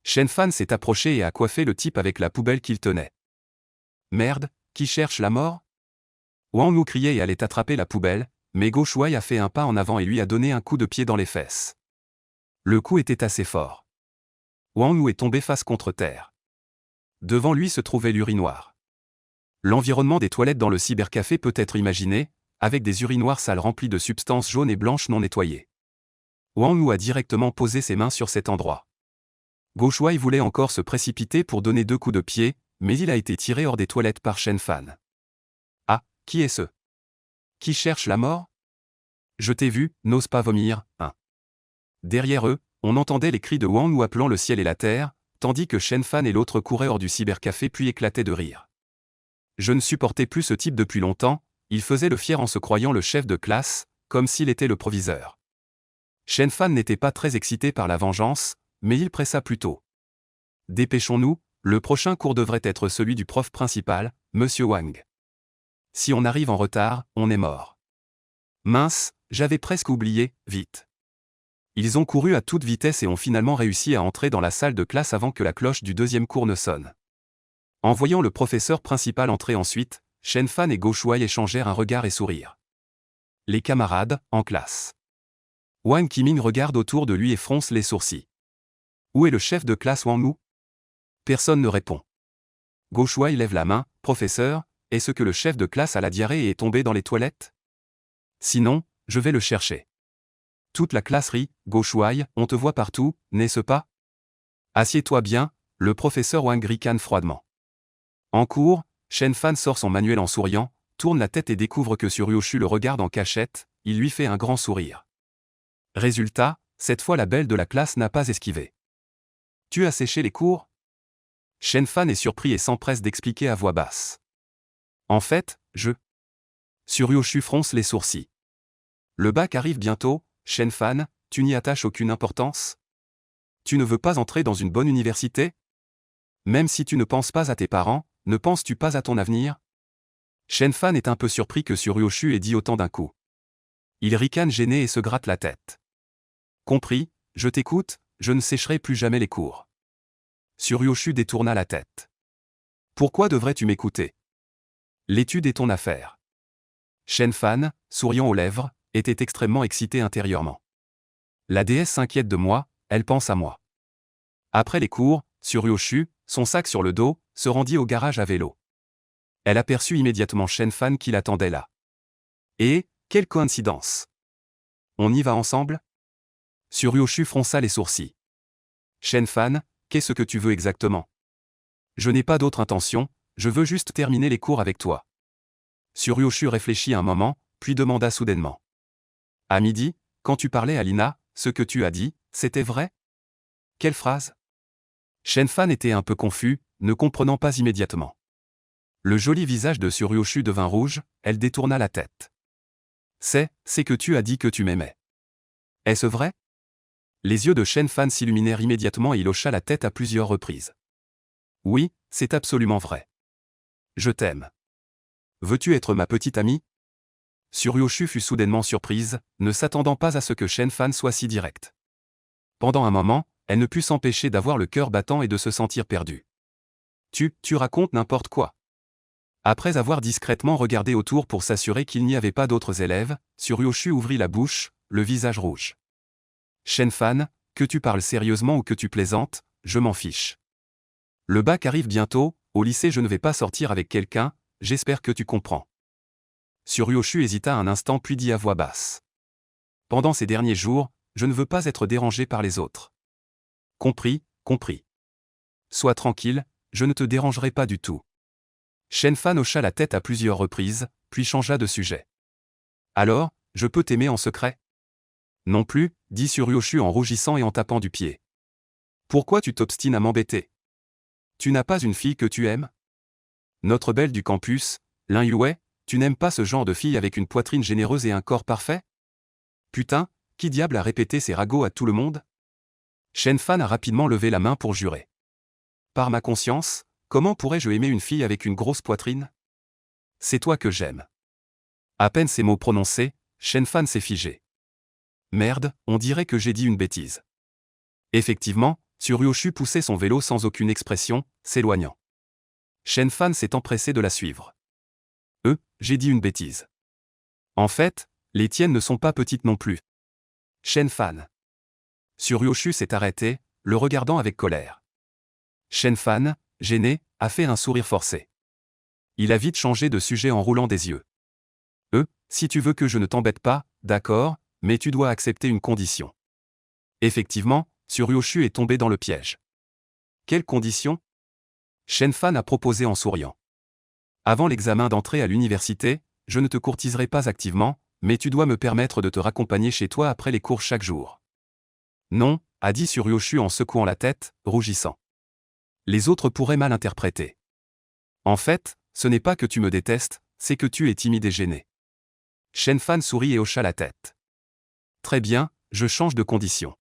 Shen Fan s'est approché et a coiffé le type avec la poubelle qu'il tenait. Merde, qui cherche la mort? Wang Wu criait et allait attraper la poubelle, mais Go Shuai a fait un pas en avant et lui a donné un coup de pied dans les fesses. Le coup était assez fort. Wang Wu est tombé face contre terre. Devant lui se trouvait l'urinoir. L'environnement des toilettes dans le cybercafé peut être imaginé, avec des urinoirs sales remplis de substances jaunes et blanches non nettoyées. Wang Wu a directement posé ses mains sur cet endroit. Go Shuai voulait encore se précipiter pour donner 2 coups de pied, mais il a été tiré hors des toilettes par Shen Fan. Ah, qui est ce? Qui cherche la mort? Je t'ai vu, n'ose pas vomir, hein. Derrière eux, on entendait les cris de Wang Wu appelant le ciel et la terre, tandis que Shen Fan et l'autre couraient hors du cybercafé puis éclataient de rire. Je ne supportais plus ce type depuis longtemps, il faisait le fier en se croyant le chef de classe, comme s'il était le proviseur. Shen Fan n'était pas très excité par la vengeance, mais il pressa plutôt. Dépêchons-nous, le prochain cours devrait être celui du prof principal, Monsieur Wang. Si on arrive en retard, on est mort. Mince, j'avais presque oublié, vite. Ils ont couru à toute vitesse et ont finalement réussi à entrer dans la salle de classe avant que la cloche du 2e cours ne sonne. En voyant le professeur principal entrer ensuite, Shen Fan et Go Shuai échangèrent un regard et sourire. Les camarades, en classe. Wang Qiming regarde autour de lui et fronce les sourcils. Où est le chef de classe Wang Wu? Personne ne répond. Go Shuai lève la main. Professeur, est-ce que le chef de classe a la diarrhée et est tombé dans les toilettes? Sinon, je vais le chercher. Toute la classe rit. Go Shuai, on te voit partout, n'est-ce pas? Assieds-toi bien, le professeur Wang ricane froidement. En cours, Shen Fan sort son manuel en souriant, tourne la tête et découvre que Suryoshu le regarde en cachette, il lui fait un grand sourire. Résultat, cette fois la belle de la classe n'a pas esquivé. Tu as séché les cours? Shen Fan est surpris et s'empresse d'expliquer à voix basse. En fait, Suryoshu fronce les sourcils. Le bac arrive bientôt, Shen Fan, tu n'y attaches aucune importance? Tu ne veux pas entrer dans une bonne université? Même si tu ne penses pas à tes parents, ne penses-tu pas à ton avenir? Shen Fan est un peu surpris que Suryoshu ait dit autant d'un coup. Il ricane gêné et se gratte la tête. Compris, je t'écoute, je ne sécherai plus jamais les cours. Suryoshu détourna la tête. Pourquoi devrais-tu m'écouter? L'étude est ton affaire. Shen Fan, souriant aux lèvres, était extrêmement excité intérieurement. La déesse s'inquiète de moi, elle pense à moi. Après les cours, Suryoshu, son sac sur le dos, se rendit au garage à vélo. Elle aperçut immédiatement Shen Fan qui l'attendait là. Et, quelle coïncidence! On y va ensemble? Suryoshu fronça les sourcils. Shen Fan, qu'est-ce que tu veux exactement? Je n'ai pas d'autre intention, je veux juste terminer les cours avec toi. Suryoshu réfléchit un moment, puis demanda soudainement. À midi, quand tu parlais à Lina, ce que tu as dit, c'était vrai? Quelle phrase? Shen Fan était un peu confus, ne comprenant pas immédiatement. Le joli visage de Suryoshu devint rouge, elle détourna la tête. C'est que tu as dit que tu m'aimais. Est-ce vrai? Les yeux de Shen Fan s'illuminèrent immédiatement et il hocha la tête à plusieurs reprises. Oui, c'est absolument vrai. Je t'aime. Veux-tu être ma petite amie? Suryoshu fut soudainement surprise, ne s'attendant pas à ce que Shen Fan soit si direct. Pendant un moment, elle ne put s'empêcher d'avoir le cœur battant et de se sentir perdue. Tu racontes n'importe quoi. Après avoir discrètement regardé autour pour s'assurer qu'il n'y avait pas d'autres élèves, Suryoshu ouvrit la bouche, le visage rouge. Shen Fan, que tu parles sérieusement ou que tu plaisantes, je m'en fiche. Le bac arrive bientôt, au lycée je ne vais pas sortir avec quelqu'un, j'espère que tu comprends. Suryoshu hésita un instant puis dit à voix basse. Pendant ces derniers jours, je ne veux pas être dérangé par les autres. Compris, compris. Sois tranquille, je ne te dérangerai pas du tout. Shen Fan hocha la tête à plusieurs reprises, puis changea de sujet. Alors, je peux t'aimer en secret? Non plus, dit Suryoshu en rougissant et en tapant du pied. Pourquoi tu t'obstines à m'embêter? Tu n'as pas une fille que tu aimes? Notre belle du campus, Lin Yue, tu n'aimes pas ce genre de fille avec une poitrine généreuse et un corps parfait? Putain, qui diable a répété ces ragots à tout le monde? Shen Fan a rapidement levé la main pour jurer. Par ma conscience, comment pourrais-je aimer une fille avec une grosse poitrine? C'est toi que j'aime. À peine ces mots prononcés, Shen Fan s'est figé. Merde, on dirait que j'ai dit une bêtise. Effectivement, Suryoshu poussait son vélo sans aucune expression, s'éloignant. Shen Fan s'est empressé de la suivre. J'ai dit une bêtise. En fait, les tiennes ne sont pas petites non plus. Shen Fan. Suryoshu s'est arrêté, le regardant avec colère. Shen Fan, gêné, a fait un sourire forcé. Il a vite changé de sujet en roulant des yeux. Si tu veux que je ne t'embête pas, d'accord, mais tu dois accepter une condition. Effectivement, Suryoshu est tombé dans le piège. Quelle condition? Shen Fan a proposé en souriant. Avant l'examen d'entrée à l'université, je ne te courtiserai pas activement, mais tu dois me permettre de te raccompagner chez toi après les cours chaque jour. Non, a dit Suryoshu en secouant la tête, rougissant. Les autres pourraient mal interpréter. En fait, ce n'est pas que tu me détestes, c'est que tu es timide et gêné. Shen Fan sourit et hocha la tête. Très bien, je change de condition.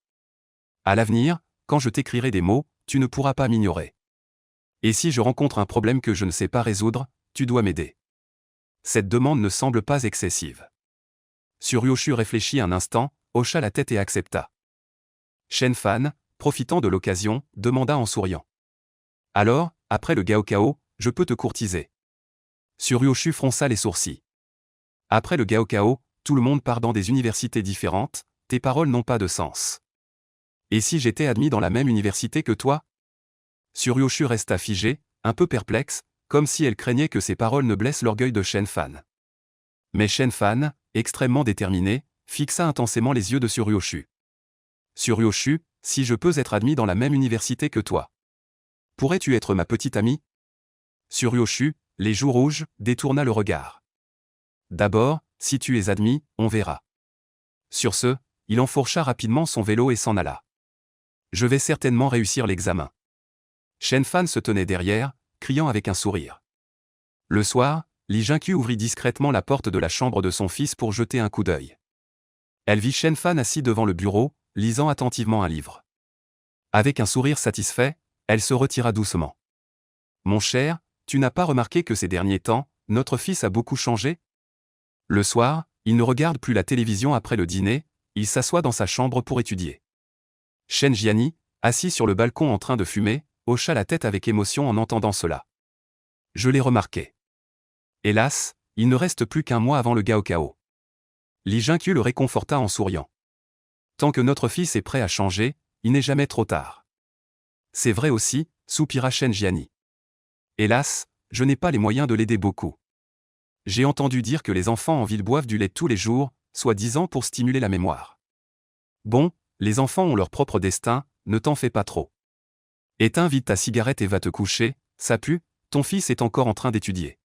À l'avenir, quand je t'écrirai des mots, tu ne pourras pas m'ignorer. Et si je rencontre un problème que je ne sais pas résoudre, tu dois m'aider. Cette demande ne semble pas excessive. Suryoshu réfléchit un instant, hocha la tête et accepta. Shen Fan, profitant de l'occasion, demanda en souriant. Alors, après le Gaokao, je peux te courtiser. Suryoshu fronça les sourcils. Après le Gaokao, tout le monde part dans des universités différentes, tes paroles n'ont pas de sens. Et si j'étais admis dans la même université que toi? Suryoshu resta figé, un peu perplexe, comme si elle craignait que ses paroles ne blessent l'orgueil de Shen Fan. Mais Shen Fan, extrêmement déterminé, fixa intensément les yeux de Suryoshu. Suryoshu, si je peux être admis dans la même université que toi, pourrais-tu être ma petite amie? Suryoshu, les joues rouges, détourna le regard. D'abord, si tu es admis, on verra. Sur ce, il enfourcha rapidement son vélo et s'en alla. Je vais certainement réussir l'examen. Shen Fan se tenait derrière, criant avec un sourire. Le soir, Lee Jin-kyu ouvrit discrètement la porte de la chambre de son fils pour jeter un coup d'œil. Elle vit Shen Fan assis devant le bureau, lisant attentivement un livre. Avec un sourire satisfait, elle se retira doucement. Mon cher, tu n'as pas remarqué que ces derniers temps, notre fils a beaucoup changé? Le soir, il ne regarde plus la télévision après le dîner, il s'assoit dans sa chambre pour étudier. Shen Jiani, assis sur le balcon en train de fumer, hocha la tête avec émotion en entendant cela. Je l'ai remarqué. Hélas, il ne reste plus qu'un mois avant le Gaokao. Lee Jin-kyu le réconforta en souriant. Tant que notre fils est prêt à changer, il n'est jamais trop tard. C'est vrai aussi, soupira Shen Jiani. Hélas, je n'ai pas les moyens de l'aider beaucoup. J'ai entendu dire que les enfants en ville boivent du lait tous les jours, soi-disant pour stimuler la mémoire. Bon, les enfants ont leur propre destin, ne t'en fais pas trop. Éteins vite ta cigarette et va te coucher, ça pue, ton fils est encore en train d'étudier.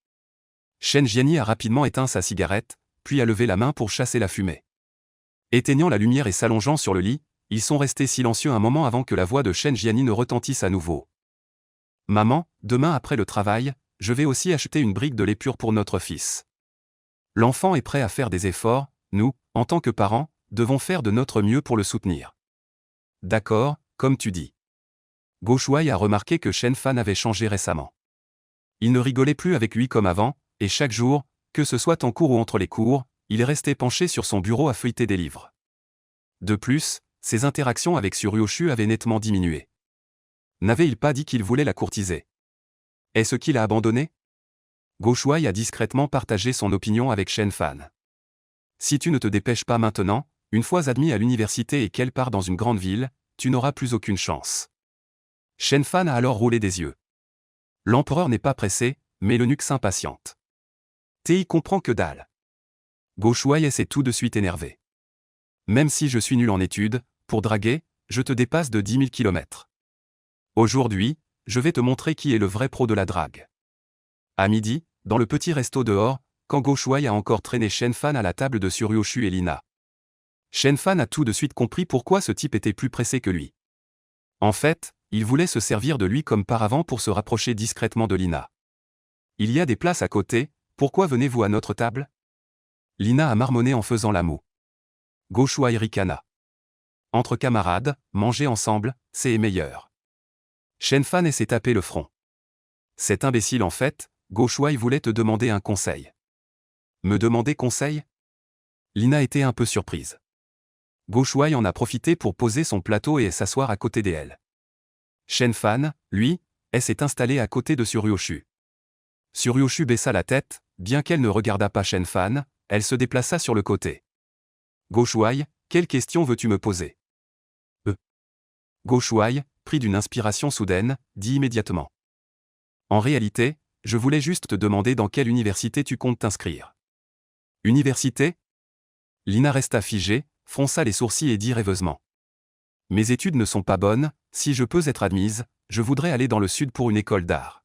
Shen Jiani a rapidement éteint sa cigarette, puis a levé la main pour chasser la fumée. Éteignant la lumière et s'allongeant sur le lit, ils sont restés silencieux un moment avant que la voix de Shen Jiani ne retentisse à nouveau. Maman, demain après le travail, je vais aussi acheter une brique de lait pur pour notre fils. L'enfant est prêt à faire des efforts, nous, en tant que parents, devons faire de notre mieux pour le soutenir. D'accord, comme tu dis. Go Shuai a remarqué que Shen Fan avait changé récemment. Il ne rigolait plus avec lui comme avant, et chaque jour, que ce soit en cours ou entre les cours, il est resté penché sur son bureau à feuilleter des livres. De plus, ses interactions avec Suryoshu avaient nettement diminué. N'avait-il pas dit qu'il voulait la courtiser? Est-ce qu'il a abandonné? Go Shuai a discrètement partagé son opinion avec Shen Fan. Si tu ne te dépêches pas maintenant, une fois admis à l'université et qu'elle part dans une grande ville, tu n'auras plus aucune chance. Shen Fan a alors roulé des yeux. L'empereur n'est pas pressé, mais l'eunuque s'impatiente. Tei comprend que dalle. Go Shuai s'est tout de suite énervé. Même si je suis nul en études, pour draguer, je te dépasse de 10 000 kilomètres. Aujourd'hui, je vais te montrer qui est le vrai pro de la drague. À midi, dans le petit resto dehors, quand Go Shuai a encore traîné Shen Fan à la table de Suryoshu et Lina. Shen Fan a tout de suite compris pourquoi ce type était plus pressé que lui. En fait, il voulait se servir de lui comme paravent pour se rapprocher discrètement de Lina. Il y a des places à côté, pourquoi venez-vous à notre table? Lina a marmonné en faisant la moue. Go Shuai ricana. Entre camarades, manger ensemble, c'est meilleur. Shen Fan s'est tapé le front. Cet imbécile en fait, Go Shuai voulait te demander un conseil. Me demander conseil? Lina était un peu surprise. Go Shuai en a profité pour poser son plateau et s'asseoir à côté d'elle. Shen Fan, lui, s'est installé à côté de Suryoshu. Suryoshu baissa la tête, bien qu'elle ne regardât pas Shen Fan, elle se déplaça sur le côté. Go Shuai, quelle question veux-tu me poser? Go Shuai, pris d'une inspiration soudaine, dit immédiatement. En réalité, je voulais juste te demander dans quelle université tu comptes t'inscrire. Université? Lina resta figée, fronça les sourcils et dit rêveusement. Mes études ne sont pas bonnes, si je peux être admise, je voudrais aller dans le sud pour une école d'art.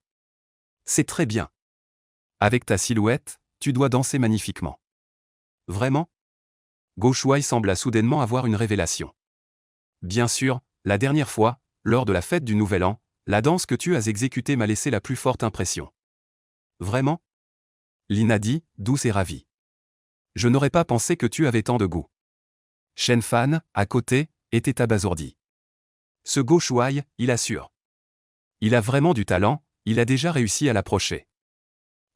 C'est très bien. Avec ta silhouette, tu dois danser magnifiquement. Vraiment? Go Shuai sembla soudainement avoir une révélation. Bien sûr, la dernière fois, lors de la fête du Nouvel An, la danse que tu as exécutée m'a laissé la plus forte impression. Vraiment? Lina dit, douce et ravie. Je n'aurais pas pensé que tu avais tant de goût. Shen Fan, à côté, était abasourdi. Ce Go Shuai, il assure. Il a vraiment du talent, il a déjà réussi à l'approcher.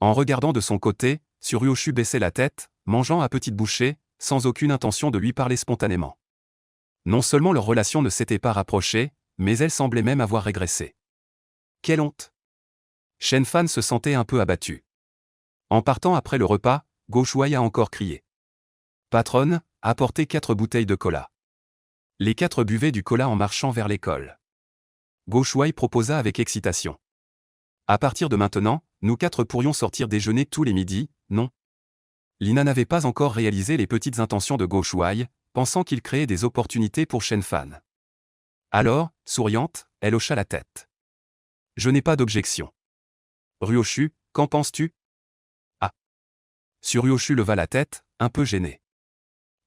En regardant de son côté, Suryoshu baissait la tête, mangeant à petites bouchées, sans aucune intention de lui parler spontanément. Non seulement leur relation ne s'était pas rapprochée, mais elle semblait même avoir régressé. Quelle honte! Shen Fan se sentait un peu abattu. En partant après le repas, Go Shuai a encore crié. Patronne, apportez 4 bouteilles de cola. Les 4 buvaient du cola en marchant vers l'école. Go Shuai proposa avec excitation. À partir de maintenant, nous 4 pourrions sortir déjeuner tous les midis, non? Lina n'avait pas encore réalisé les petites intentions de Go Shuai, pensant qu'il créait des opportunités pour Shen Fan. Alors, souriante, elle hocha la tête. Je n'ai pas d'objection. Ryoshu, qu'en penses-tu? Ah. Suryoshu leva la tête, un peu gêné.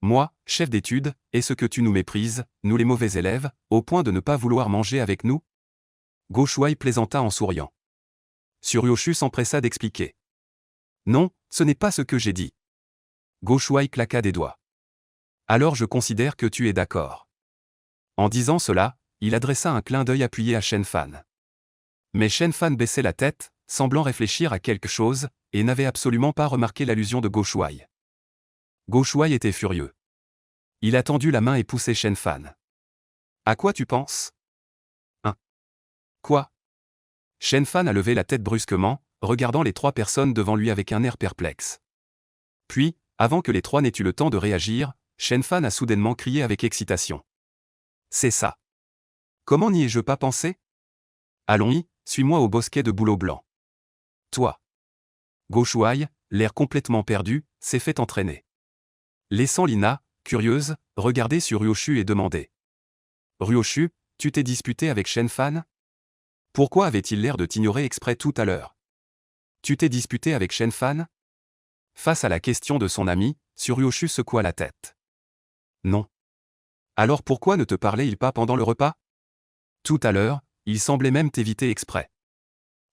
Moi, chef d'études, est-ce que tu nous méprises, nous les mauvais élèves, au point de ne pas vouloir manger avec nous? Go Shuai plaisanta en souriant. Suryoshu s'empressa d'expliquer. Non, ce n'est pas ce que j'ai dit. Go Shuai claqua des doigts. Alors je considère que tu es d'accord. En disant cela, il adressa un clin d'œil appuyé à Shen Fan. Mais Shen Fan baissait la tête, semblant réfléchir à quelque chose, et n'avait absolument pas remarqué l'allusion de Go Shuai. Go Shuai était furieux. Il a tendu la main et poussé Shen Fan. À quoi tu penses? Hein? Quoi? Shen Fan a levé la tête brusquement, regardant les 3 personnes devant lui avec un air perplexe. Puis, avant que les 3 n'aient eu le temps de réagir, Shen Fan a soudainement crié avec excitation. C'est ça. Comment n'y ai-je pas pensé? Allons-y, suis-moi au bosquet de bouleau blanc. Toi. Go Shuai, l'air complètement perdu, s'est fait entraîner. Laissant Lina, curieuse, regarder Suryoshu et demander. Ryoshu, tu t'es disputé avec Shen Fan? Pourquoi avait-il l'air de t'ignorer exprès tout à l'heure? Tu t'es disputé avec Shen Fan? Face à la question de son ami, Suryoshu secoua la tête. Non. Alors pourquoi ne te parlait-il pas pendant le repas? Tout à l'heure, il semblait même t'éviter exprès.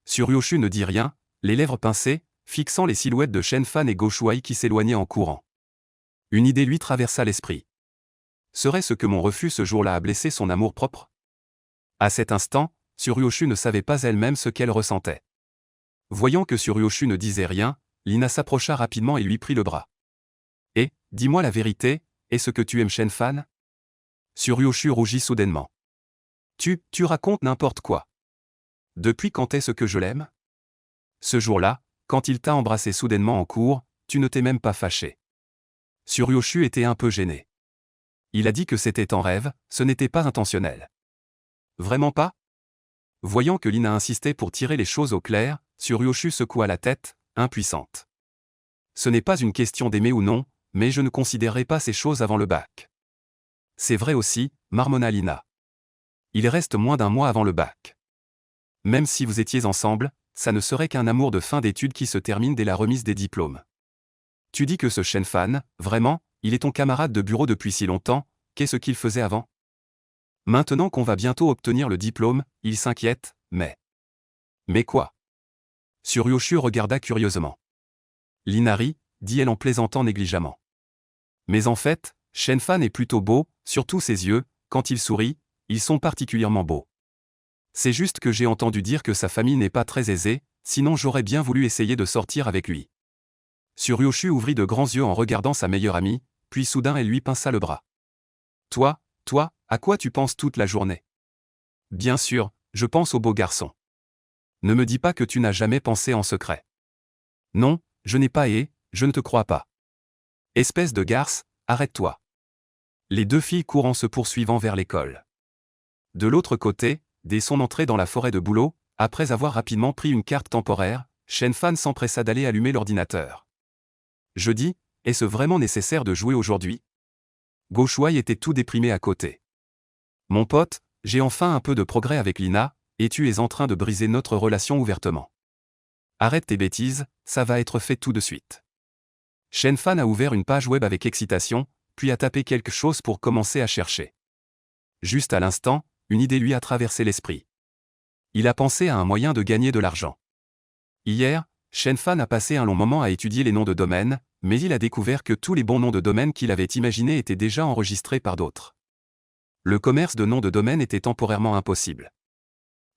Suryoshu ne dit rien, les lèvres pincées, fixant les silhouettes de Shen Fan et Go Shuai qui s'éloignaient en courant. Une idée lui traversa l'esprit. Serait-ce que mon refus ce jour-là a blessé son amour-propre? À cet instant, Suryoshu ne savait pas elle-même ce qu'elle ressentait. Voyant que Suryoshu ne disait rien, Lina s'approcha rapidement et lui prit le bras. « Et, dis-moi la vérité, est-ce que tu aimes Shen Fan ?» Suryoshu rougit soudainement. « Tu racontes n'importe quoi. Depuis quand est-ce que je l'aime ?» Ce jour-là, quand il t'a embrassé soudainement en cours, tu ne t'es même pas fâché. Suryoshu était un peu gêné. Il a dit que c'était en rêve, ce n'était pas intentionnel. Vraiment pas? Voyant que Lina insistait pour tirer les choses au clair, Suryoshu secoua la tête, impuissante. Ce n'est pas une question d'aimer ou non, mais je ne considérerai pas ces choses avant le bac. C'est vrai aussi, marmonna Lina. Il reste moins d'un mois avant le bac. Même si vous étiez ensemble, ça ne serait qu'un amour de fin d'études qui se termine dès la remise des diplômes. Tu dis que ce Shen Fan, vraiment, il est ton camarade de bureau depuis si longtemps, qu'est-ce qu'il faisait avant? Maintenant qu'on va bientôt obtenir le diplôme, il s'inquiète, mais... Mais quoi? Suryoshu regarda curieusement. Lina rit, dit-elle en plaisantant négligemment. Mais en fait, Shen Fan est plutôt beau, surtout ses yeux, quand il sourit, ils sont particulièrement beaux. C'est juste que j'ai entendu dire que sa famille n'est pas très aisée, sinon j'aurais bien voulu essayer de sortir avec lui. Suryoshu ouvrit de grands yeux en regardant sa meilleure amie, puis soudain elle lui pinça le bras. Toi, à quoi tu penses toute la journée? Bien sûr, je pense au beau garçon. Ne me dis pas que tu n'as jamais pensé en secret. Non, je n'ai pas et, je ne te crois pas. Espèce de garce, arrête-toi. Les deux filles courent en se poursuivant vers l'école. De l'autre côté, dès son entrée dans la forêt de boulot, après avoir rapidement pris une carte temporaire, Shen Fan s'empressa d'aller allumer l'ordinateur. Jeudi, est-ce vraiment nécessaire de jouer aujourd'hui? Go Shuai était tout déprimé à côté. Mon pote, j'ai enfin un peu de progrès avec Lina, et tu es en train de briser notre relation ouvertement. Arrête tes bêtises, ça va être fait tout de suite. Shen Fan a ouvert une page web avec excitation, puis a tapé quelque chose pour commencer à chercher. Juste à l'instant, une idée lui a traversé l'esprit. Il a pensé à un moyen de gagner de l'argent. Hier, Shen Fan a passé un long moment à étudier les noms de domaine, mais il a découvert que tous les bons noms de domaine qu'il avait imaginés étaient déjà enregistrés par d'autres. Le commerce de noms de domaine était temporairement impossible.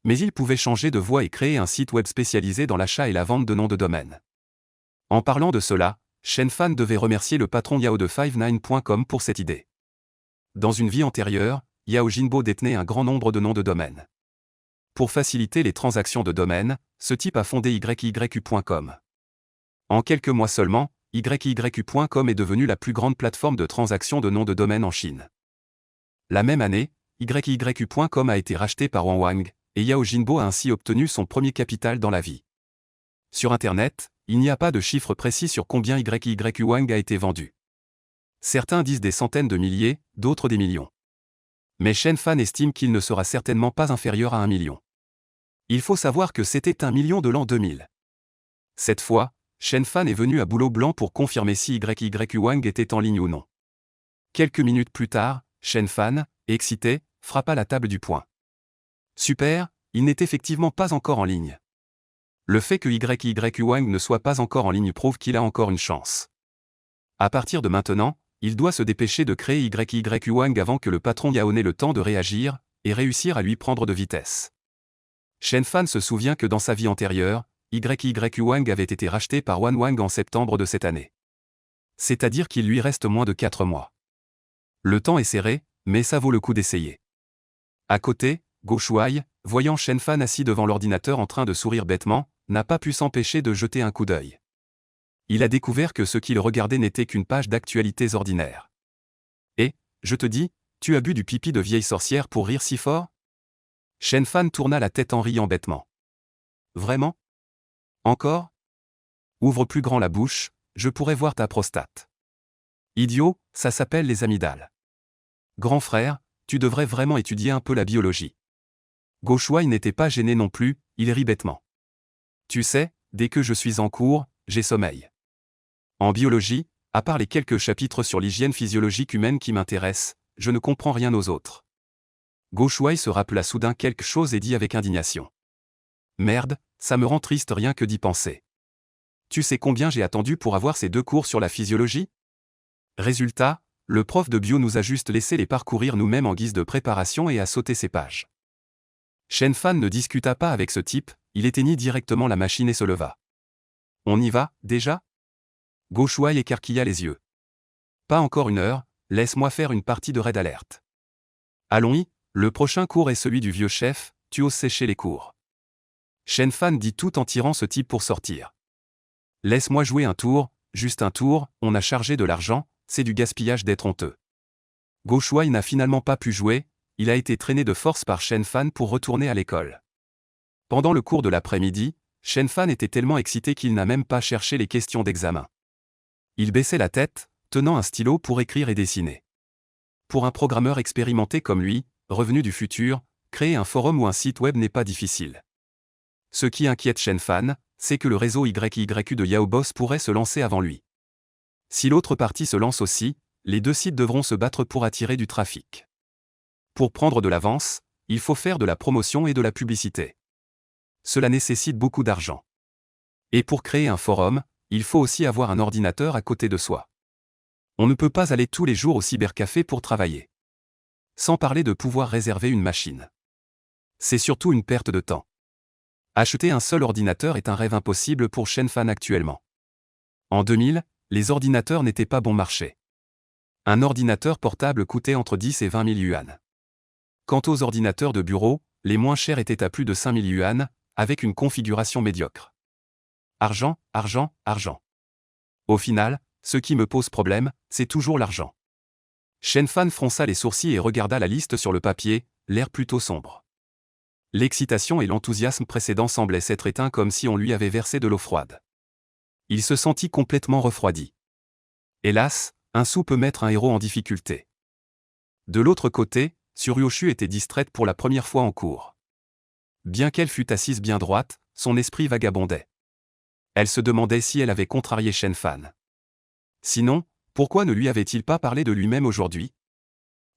Mais il pouvait changer de voie et créer un site web spécialisé dans l'achat et la vente de noms de domaine. En parlant de cela, Shen Fan devait remercier le patron Yao de 59.com pour cette idée. Dans une vie antérieure, Yao Jinbo détenait un grand nombre de noms de domaine. Pour faciliter les transactions de domaine, ce type a fondé YYU.com. En quelques mois seulement, YYU.com est devenu la plus grande plateforme de transactions de noms de domaine en Chine. La même année, YYU.com a été racheté par Wang Wang, et Yao Jinbo a ainsi obtenu son premier capital dans la vie. Sur Internet, il n'y a pas de chiffre précis sur combien YYU Wang a été vendu. Certains disent des centaines de milliers, d'autres des millions. Mais Shen Fan estime qu'il ne sera certainement pas inférieur à 1 million. Il faut savoir que c'était 1 million de l'an 2000. Cette fois, Shen Fan est venu à Boulot Blanc pour confirmer si YYU Wang était en ligne ou non. Quelques minutes plus tard, Shen Fan, excité, frappa la table du poing. Super, il n'est effectivement pas encore en ligne. Le fait que YYU Wang ne soit pas encore en ligne prouve qu'il a encore une chance. À partir de maintenant, il doit se dépêcher de créer YYU Wang avant que le patron Yao n'ait le temps de réagir, et réussir à lui prendre de vitesse. Shen Fan se souvient que dans sa vie antérieure, YYU Wang avait été racheté par Wan Wang en septembre de cette année. C'est-à-dire qu'il lui reste moins de 4 mois. Le temps est serré, mais ça vaut le coup d'essayer. À côté, Go Shuai, voyant Shen Fan assis devant l'ordinateur en train de sourire bêtement, n'a pas pu s'empêcher de jeter un coup d'œil. Il a découvert que ce qu'il regardait n'était qu'une page d'actualités ordinaires. Et, je te dis, tu as bu du pipi de vieille sorcière pour rire si fort? Shen Fan tourna la tête en riant bêtement. Vraiment? Encore? Ouvre plus grand la bouche, je pourrais voir ta prostate. Idiot, ça s'appelle les amygdales. Grand frère, tu devrais vraiment étudier un peu la biologie. Go Shuai n'était pas gêné non plus, il rit bêtement. Tu sais, dès que je suis en cours, j'ai sommeil. En biologie, à part les quelques chapitres sur l'hygiène physiologique humaine qui m'intéressent, je ne comprends rien aux autres. Go Shuai se rappela soudain quelque chose et dit avec indignation. Merde, ça me rend triste rien que d'y penser. Tu sais combien j'ai attendu pour avoir ces 2 cours sur la physiologie? Résultat, le prof de bio nous a juste laissé les parcourir nous-mêmes en guise de préparation et a sauté ces pages. Shen Fan ne discuta pas avec ce type, il éteignit directement la machine et se leva. On y va, déjà? Go Shuai écarquilla les yeux. Pas encore 1 heure, laisse-moi faire une partie de Red Alert. Allons-y, le prochain cours est celui du vieux chef, tu oses sécher les cours. Shen Fan dit tout en tirant ce type pour sortir. Laisse-moi jouer un tour, juste un tour, on a chargé de l'argent, c'est du gaspillage d'être honteux. Go Shuai n'a finalement pas pu jouer, il a été traîné de force par Shen Fan pour retourner à l'école. Pendant le cours de l'après-midi, Shen Fan était tellement excité qu'il n'a même pas cherché les questions d'examen. Il baissait la tête, tenant un stylo pour écrire et dessiner. Pour un programmeur expérimenté comme lui, revenu du futur, créer un forum ou un site web n'est pas difficile. Ce qui inquiète Shen Fan, c'est que le réseau YYU de Yaoboss pourrait se lancer avant lui. Si l'autre partie se lance aussi, les 2 sites devront se battre pour attirer du trafic. Pour prendre de l'avance, il faut faire de la promotion et de la publicité. Cela nécessite beaucoup d'argent. Et pour créer un forum, il faut aussi avoir un ordinateur à côté de soi. On ne peut pas aller tous les jours au cybercafé pour travailler. Sans parler de pouvoir réserver une machine. C'est surtout une perte de temps. Acheter un seul ordinateur est un rêve impossible pour Shen Fan actuellement. En 2000, les ordinateurs n'étaient pas bon marché. Un ordinateur portable coûtait entre 10 et 20 000 yuan. Quant aux ordinateurs de bureau, les moins chers étaient à plus de 5 000 yuan, avec une configuration médiocre. Argent, argent, argent. Au final, ce qui me pose problème, c'est toujours l'argent. Shen Fan fronça les sourcils et regarda la liste sur le papier, l'air plutôt sombre. L'excitation et l'enthousiasme précédents semblaient s'être éteints comme si on lui avait versé de l'eau froide. Il se sentit complètement refroidi. Hélas, un sou peut mettre un héros en difficulté. De l'autre côté, Tsuruyoshi était distraite pour la première fois en cours. Bien qu'elle fût assise bien droite, son esprit vagabondait. Elle se demandait si elle avait contrarié Shen Fan. Sinon, pourquoi ne lui avait-il pas parlé de lui-même aujourd'hui?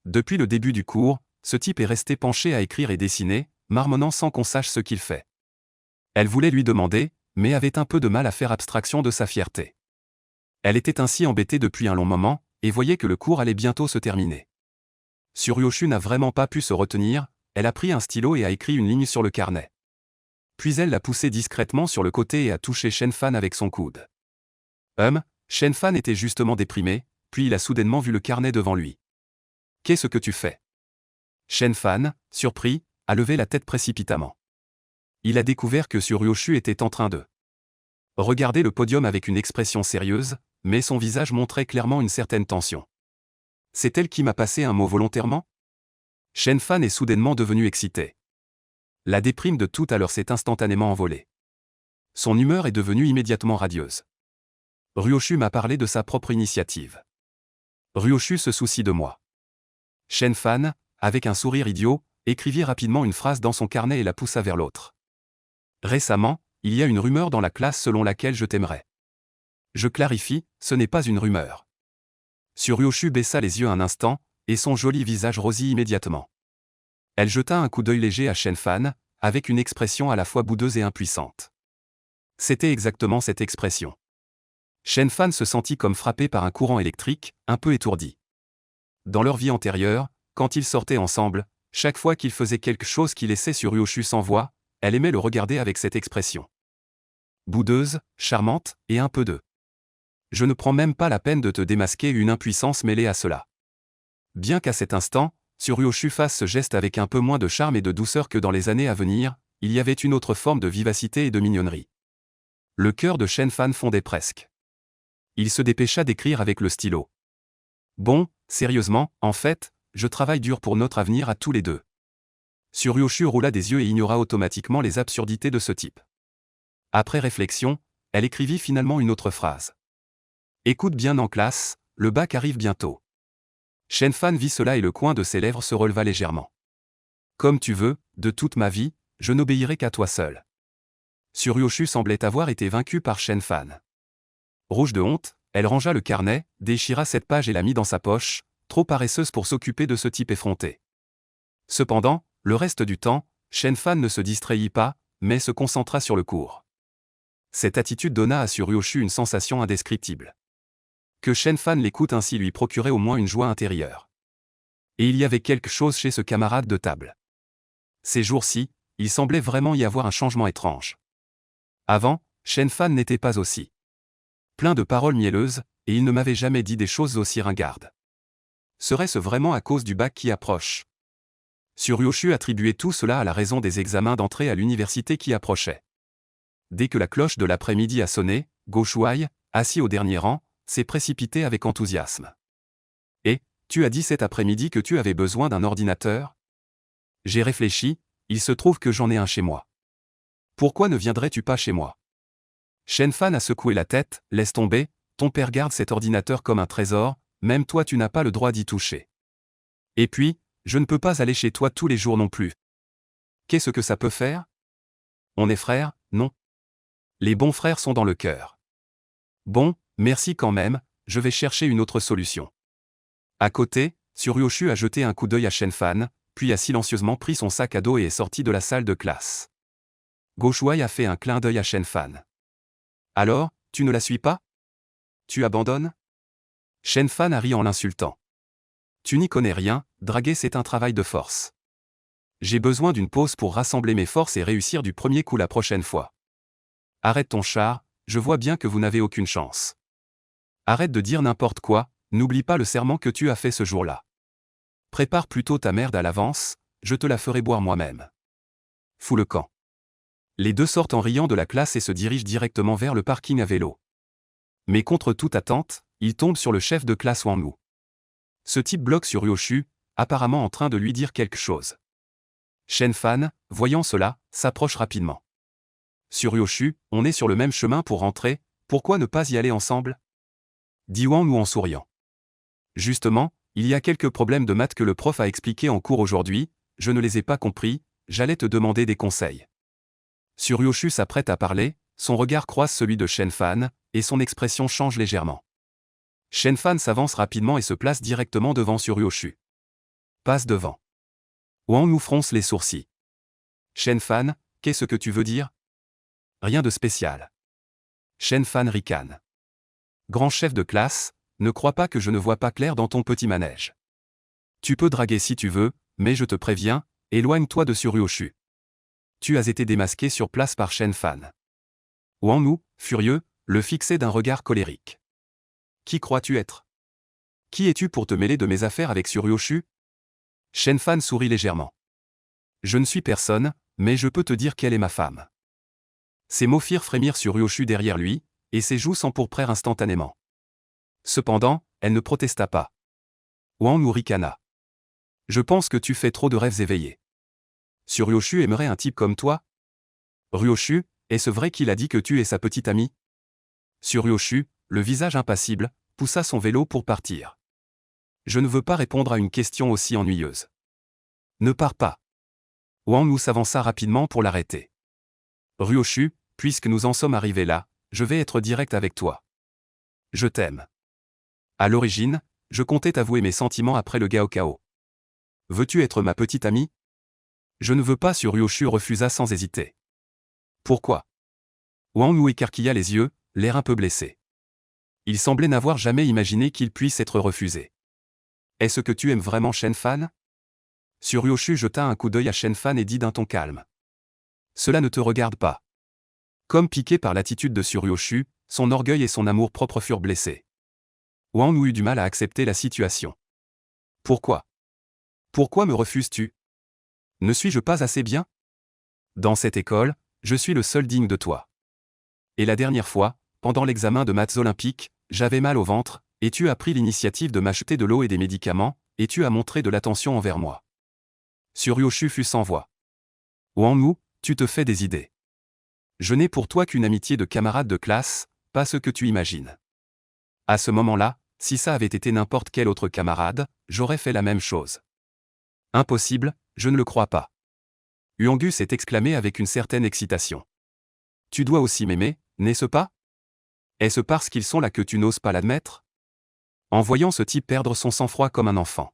Depuis le début du cours, ce type est resté penché à écrire et dessiner, marmonnant sans qu'on sache ce qu'il fait. Elle voulait lui demander, mais avait un peu de mal à faire abstraction de sa fierté. Elle était ainsi embêtée depuis un long moment, et voyait que le cours allait bientôt se terminer. Tsuruyoshi n'a vraiment pas pu se retenir, elle a pris un stylo et a écrit une ligne sur le carnet. Puis elle l'a poussé discrètement sur le côté et a touché Shen Fan avec son coude. Shen Fan était justement déprimé, puis il a soudainement vu le carnet devant lui. « Qu'est-ce que tu fais ?» Shen Fan, surpris, a levé la tête précipitamment. Il a découvert que Tsuruyoshi était en train de regarder le podium avec une expression sérieuse, mais son visage montrait clairement une certaine tension. « C'est elle qui m'a passé un mot volontairement ?» Shen Fan est soudainement devenu excité. La déprime de tout à l'heure s'est instantanément envolée. Son humeur est devenue immédiatement radieuse. Ryoshu m'a parlé de sa propre initiative. Ryoshu se soucie de moi. Shen Fan, avec un sourire idiot, écrivit rapidement une phrase dans son carnet et la poussa vers l'autre. Récemment, il y a une rumeur dans la classe selon laquelle je t'aimerais. Je clarifie, ce n'est pas une rumeur. Tsuruyoshi baissa les yeux un instant, et son joli visage rosit immédiatement. Elle jeta un coup d'œil léger à Shen Fan, avec une expression à la fois boudeuse et impuissante. C'était exactement cette expression. Shen Fan se sentit comme frappé par un courant électrique, un peu étourdi. Dans leur vie antérieure, quand ils sortaient ensemble, chaque fois qu'il faisait quelque chose qui laissait Tsuruyoshi sans voix, elle aimait le regarder avec cette expression. Boudeuse, charmante, et un peu de. Je ne prends même pas la peine de te démasquer une impuissance mêlée à cela. Bien qu'à cet instant, Tsuruyoshi fasse ce geste avec un peu moins de charme et de douceur que dans les années à venir, il y avait une autre forme de vivacité et de mignonnerie. Le cœur de Shen Fan fondait presque. Il se dépêcha d'écrire avec le stylo. Bon, sérieusement, en fait, je travaille dur pour notre avenir à tous les deux. Tsuruyoshi roula des yeux et ignora automatiquement les absurdités de ce type. Après réflexion, elle écrivit finalement une autre phrase. Écoute bien en classe, le bac arrive bientôt. Shen Fan vit cela et le coin de ses lèvres se releva légèrement. Comme tu veux, de toute ma vie, je n'obéirai qu'à toi seul. Suryoshu semblait avoir été vaincue par Shen Fan. Rouge de honte, elle rangea le carnet, déchira cette page et la mit dans sa poche, trop paresseuse pour s'occuper de ce type effronté. Cependant, le reste du temps, Shen Fan ne se distrayit pas, mais se concentra sur le cours. Cette attitude donna à Suryoshu une sensation indescriptible. Que Shen Fan l'écoute ainsi lui procurait au moins une joie intérieure. Et il y avait quelque chose chez ce camarade de table. Ces jours-ci, il semblait vraiment y avoir un changement étrange. Avant, Shen Fan n'était pas aussi plein de paroles mielleuses, et il ne m'avait jamais dit des choses aussi ringardes. Serait-ce vraiment à cause du bac qui approche? Suryoshu attribuait tout cela à la raison des examens d'entrée à l'université qui approchaient. Dès que la cloche de l'après-midi a sonné, Go Shuai, assis au dernier rang, s'est précipité avec enthousiasme. « Et, tu as dit cet après-midi que tu avais besoin d'un ordinateur? J'ai réfléchi, il se trouve que j'en ai un chez moi. Pourquoi ne viendrais-tu pas chez moi? » Shen Fan a secoué la tête, « Laisse tomber, ton père garde cet ordinateur comme un trésor, même toi tu n'as pas le droit d'y toucher. Et puis, je ne peux pas aller chez toi tous les jours non plus. Qu'est-ce que ça peut faire? On est frères, non? Les bons frères sont dans le cœur. Bon, merci quand même, je vais chercher une autre solution. » À côté, Suryoshu a jeté un coup d'œil à Shen Fan, puis a silencieusement pris son sac à dos et est sorti de la salle de classe. Go Shuai a fait un clin d'œil à Shen Fan. « Alors, tu ne la suis pas? Tu abandonnes? » Shen Fan a ri en l'insultant. « Tu n'y connais rien, draguer c'est un travail de force. J'ai besoin d'une pause pour rassembler mes forces et réussir du premier coup la prochaine fois. Arrête ton char, je vois bien que vous n'avez aucune chance. Arrête de dire n'importe quoi, n'oublie pas le serment que tu as fait ce jour-là. Prépare plutôt ta merde à l'avance, je te la ferai boire moi-même. » Fous le camp. Les deux sortent en riant de la classe et se dirigent directement vers le parking à vélo. Mais contre toute attente, ils tombent sur le chef de classe Wang Mu. Ce type bloque Suryoshu, apparemment en train de lui dire quelque chose. Shen Fan, voyant cela, s'approche rapidement. « Suryoshu, on est sur le même chemin pour rentrer, pourquoi ne pas y aller ensemble ?» dit Wang Mu en souriant. « Justement, il y a quelques problèmes de maths que le prof a expliqués en cours aujourd'hui, je ne les ai pas compris, j'allais te demander des conseils. » Suryoshu s'apprête à parler, son regard croise celui de Shen Fan, et son expression change légèrement. Shen Fan s'avance rapidement et se place directement devant Suryoshu. Passe devant. Wang Mu fronce les sourcils. Shen Fan, qu'est-ce que tu veux dire? Rien de spécial. Shen Fan ricane. Grand chef de classe, ne crois pas que je ne vois pas clair dans ton petit manège. Tu peux draguer si tu veux, mais je te préviens, éloigne-toi de Suryoshu. Tu as été démasqué sur place par Shen Fan. Wang Mu, furieux, le fixait d'un regard colérique. Qui crois-tu être? Qui es-tu pour te mêler de mes affaires avec Suryoshu? Shen Fan sourit légèrement. Je ne suis personne, mais je peux te dire qu'elle est ma femme. Ces mots firent frémir Suryoshu derrière lui, et ses joues s'empourprèrent instantanément. Cependant, elle ne protesta pas. Wang Mu ricana. Je pense que tu fais trop de rêves éveillés. Suryoshu aimerait un type comme toi? Ryoshu, est-ce vrai qu'il a dit que tu es sa petite amie? Suryoshu, le visage impassible, poussa son vélo pour partir. Je ne veux pas répondre à une question aussi ennuyeuse. Ne pars pas. Wang Mu s'avança rapidement pour l'arrêter. Ryoshu, puisque nous en sommes arrivés là, je vais être direct avec toi. Je t'aime. À l'origine, je comptais t'avouer mes sentiments après le Gaokao. Veux-tu être ma petite amie? Je ne veux pas, Suryoshu refusa sans hésiter. Pourquoi? Wang Mu écarquilla les yeux, l'air un peu blessé. Il semblait n'avoir jamais imaginé qu'il puisse être refusé. Est-ce que tu aimes vraiment Shen Fan? Suryoshu jeta un coup d'œil à Shen Fan et dit d'un ton calme. Cela ne te regarde pas. Comme piqué par l'attitude de Suryoshu, son orgueil et son amour-propre furent blessés. Wang Mu eut du mal à accepter la situation. Pourquoi? Pourquoi me refuses-tu? Ne suis-je pas assez bien? Dans cette école, je suis le seul digne de toi. Et la dernière fois, pendant l'examen de maths olympique, j'avais mal au ventre, et tu as pris l'initiative de m'acheter de l'eau et des médicaments, et tu as montré de l'attention envers moi. Suryoshu fut sans voix. Wang Mu, tu te fais des idées. Je n'ai pour toi qu'une amitié de camarade de classe, pas ce que tu imagines. À ce moment-là, si ça avait été n'importe quel autre camarade, j'aurais fait la même chose. Impossible, je ne le crois pas. Huangu s'est exclamé avec une certaine excitation. Tu dois aussi m'aimer, n'est-ce pas? Est-ce parce qu'ils sont là que tu n'oses pas l'admettre? En voyant ce type perdre son sang-froid comme un enfant,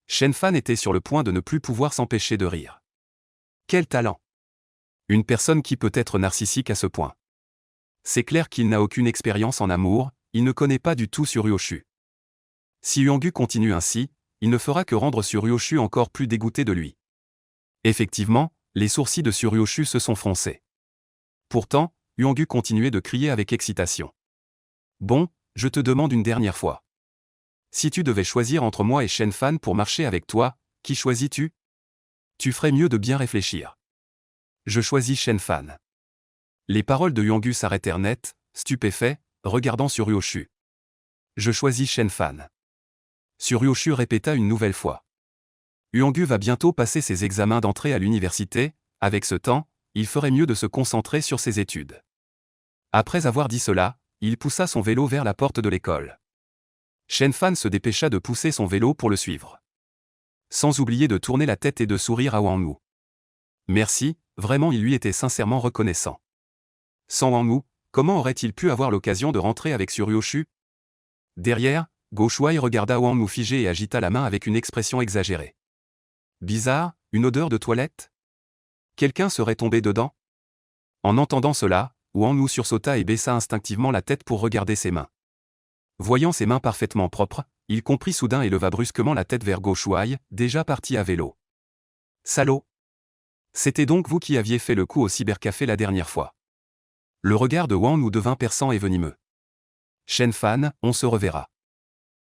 Shen Fan était sur le point de ne plus pouvoir s'empêcher de rire. Quel talent! Une personne qui peut être narcissique à ce point. C'est clair qu'il n'a aucune expérience en amour, il ne connaît pas du tout Suryoshu. Si Huangu continue ainsi, il ne fera que rendre Suryoshu encore plus dégoûté de lui. Effectivement, les sourcils de Suryoshu se sont froncés. Pourtant, Huangu continuait de crier avec excitation. Bon, je te demande une dernière fois. Si tu devais choisir entre moi et Shen Fan pour marcher avec toi, qui choisis-tu? Tu ferais mieux de bien réfléchir. Je choisis Shen Fan. Les paroles de Huangu s'arrêtèrent net, stupéfait, regardant Suryoshu. Je choisis Shen Fan. Suryoshu répéta une nouvelle fois. Huangu va bientôt passer ses examens d'entrée à l'université, avec ce temps, il ferait mieux de se concentrer sur ses études. Après avoir dit cela, il poussa son vélo vers la porte de l'école. Shen Fan se dépêcha de pousser son vélo pour le suivre. Sans oublier de tourner la tête et de sourire à Huangu. Merci, vraiment il lui était sincèrement reconnaissant. Sans Huangu, comment aurait-il pu avoir l'occasion de rentrer avec Suryoshu? Derrière, Go Shuai regarda Huangu figé et agita la main avec une expression exagérée. Bizarre, une odeur de toilette? Quelqu'un serait tombé dedans? En entendant cela, Huangu sursauta et baissa instinctivement la tête pour regarder ses mains. Voyant ses mains parfaitement propres, il comprit soudain et leva brusquement la tête vers Go Shuai, déjà parti à vélo. Salaud! C'était donc vous qui aviez fait le coup au cybercafé la dernière fois. Le regard de Huangu devint perçant et venimeux. Shen Fan, on se reverra.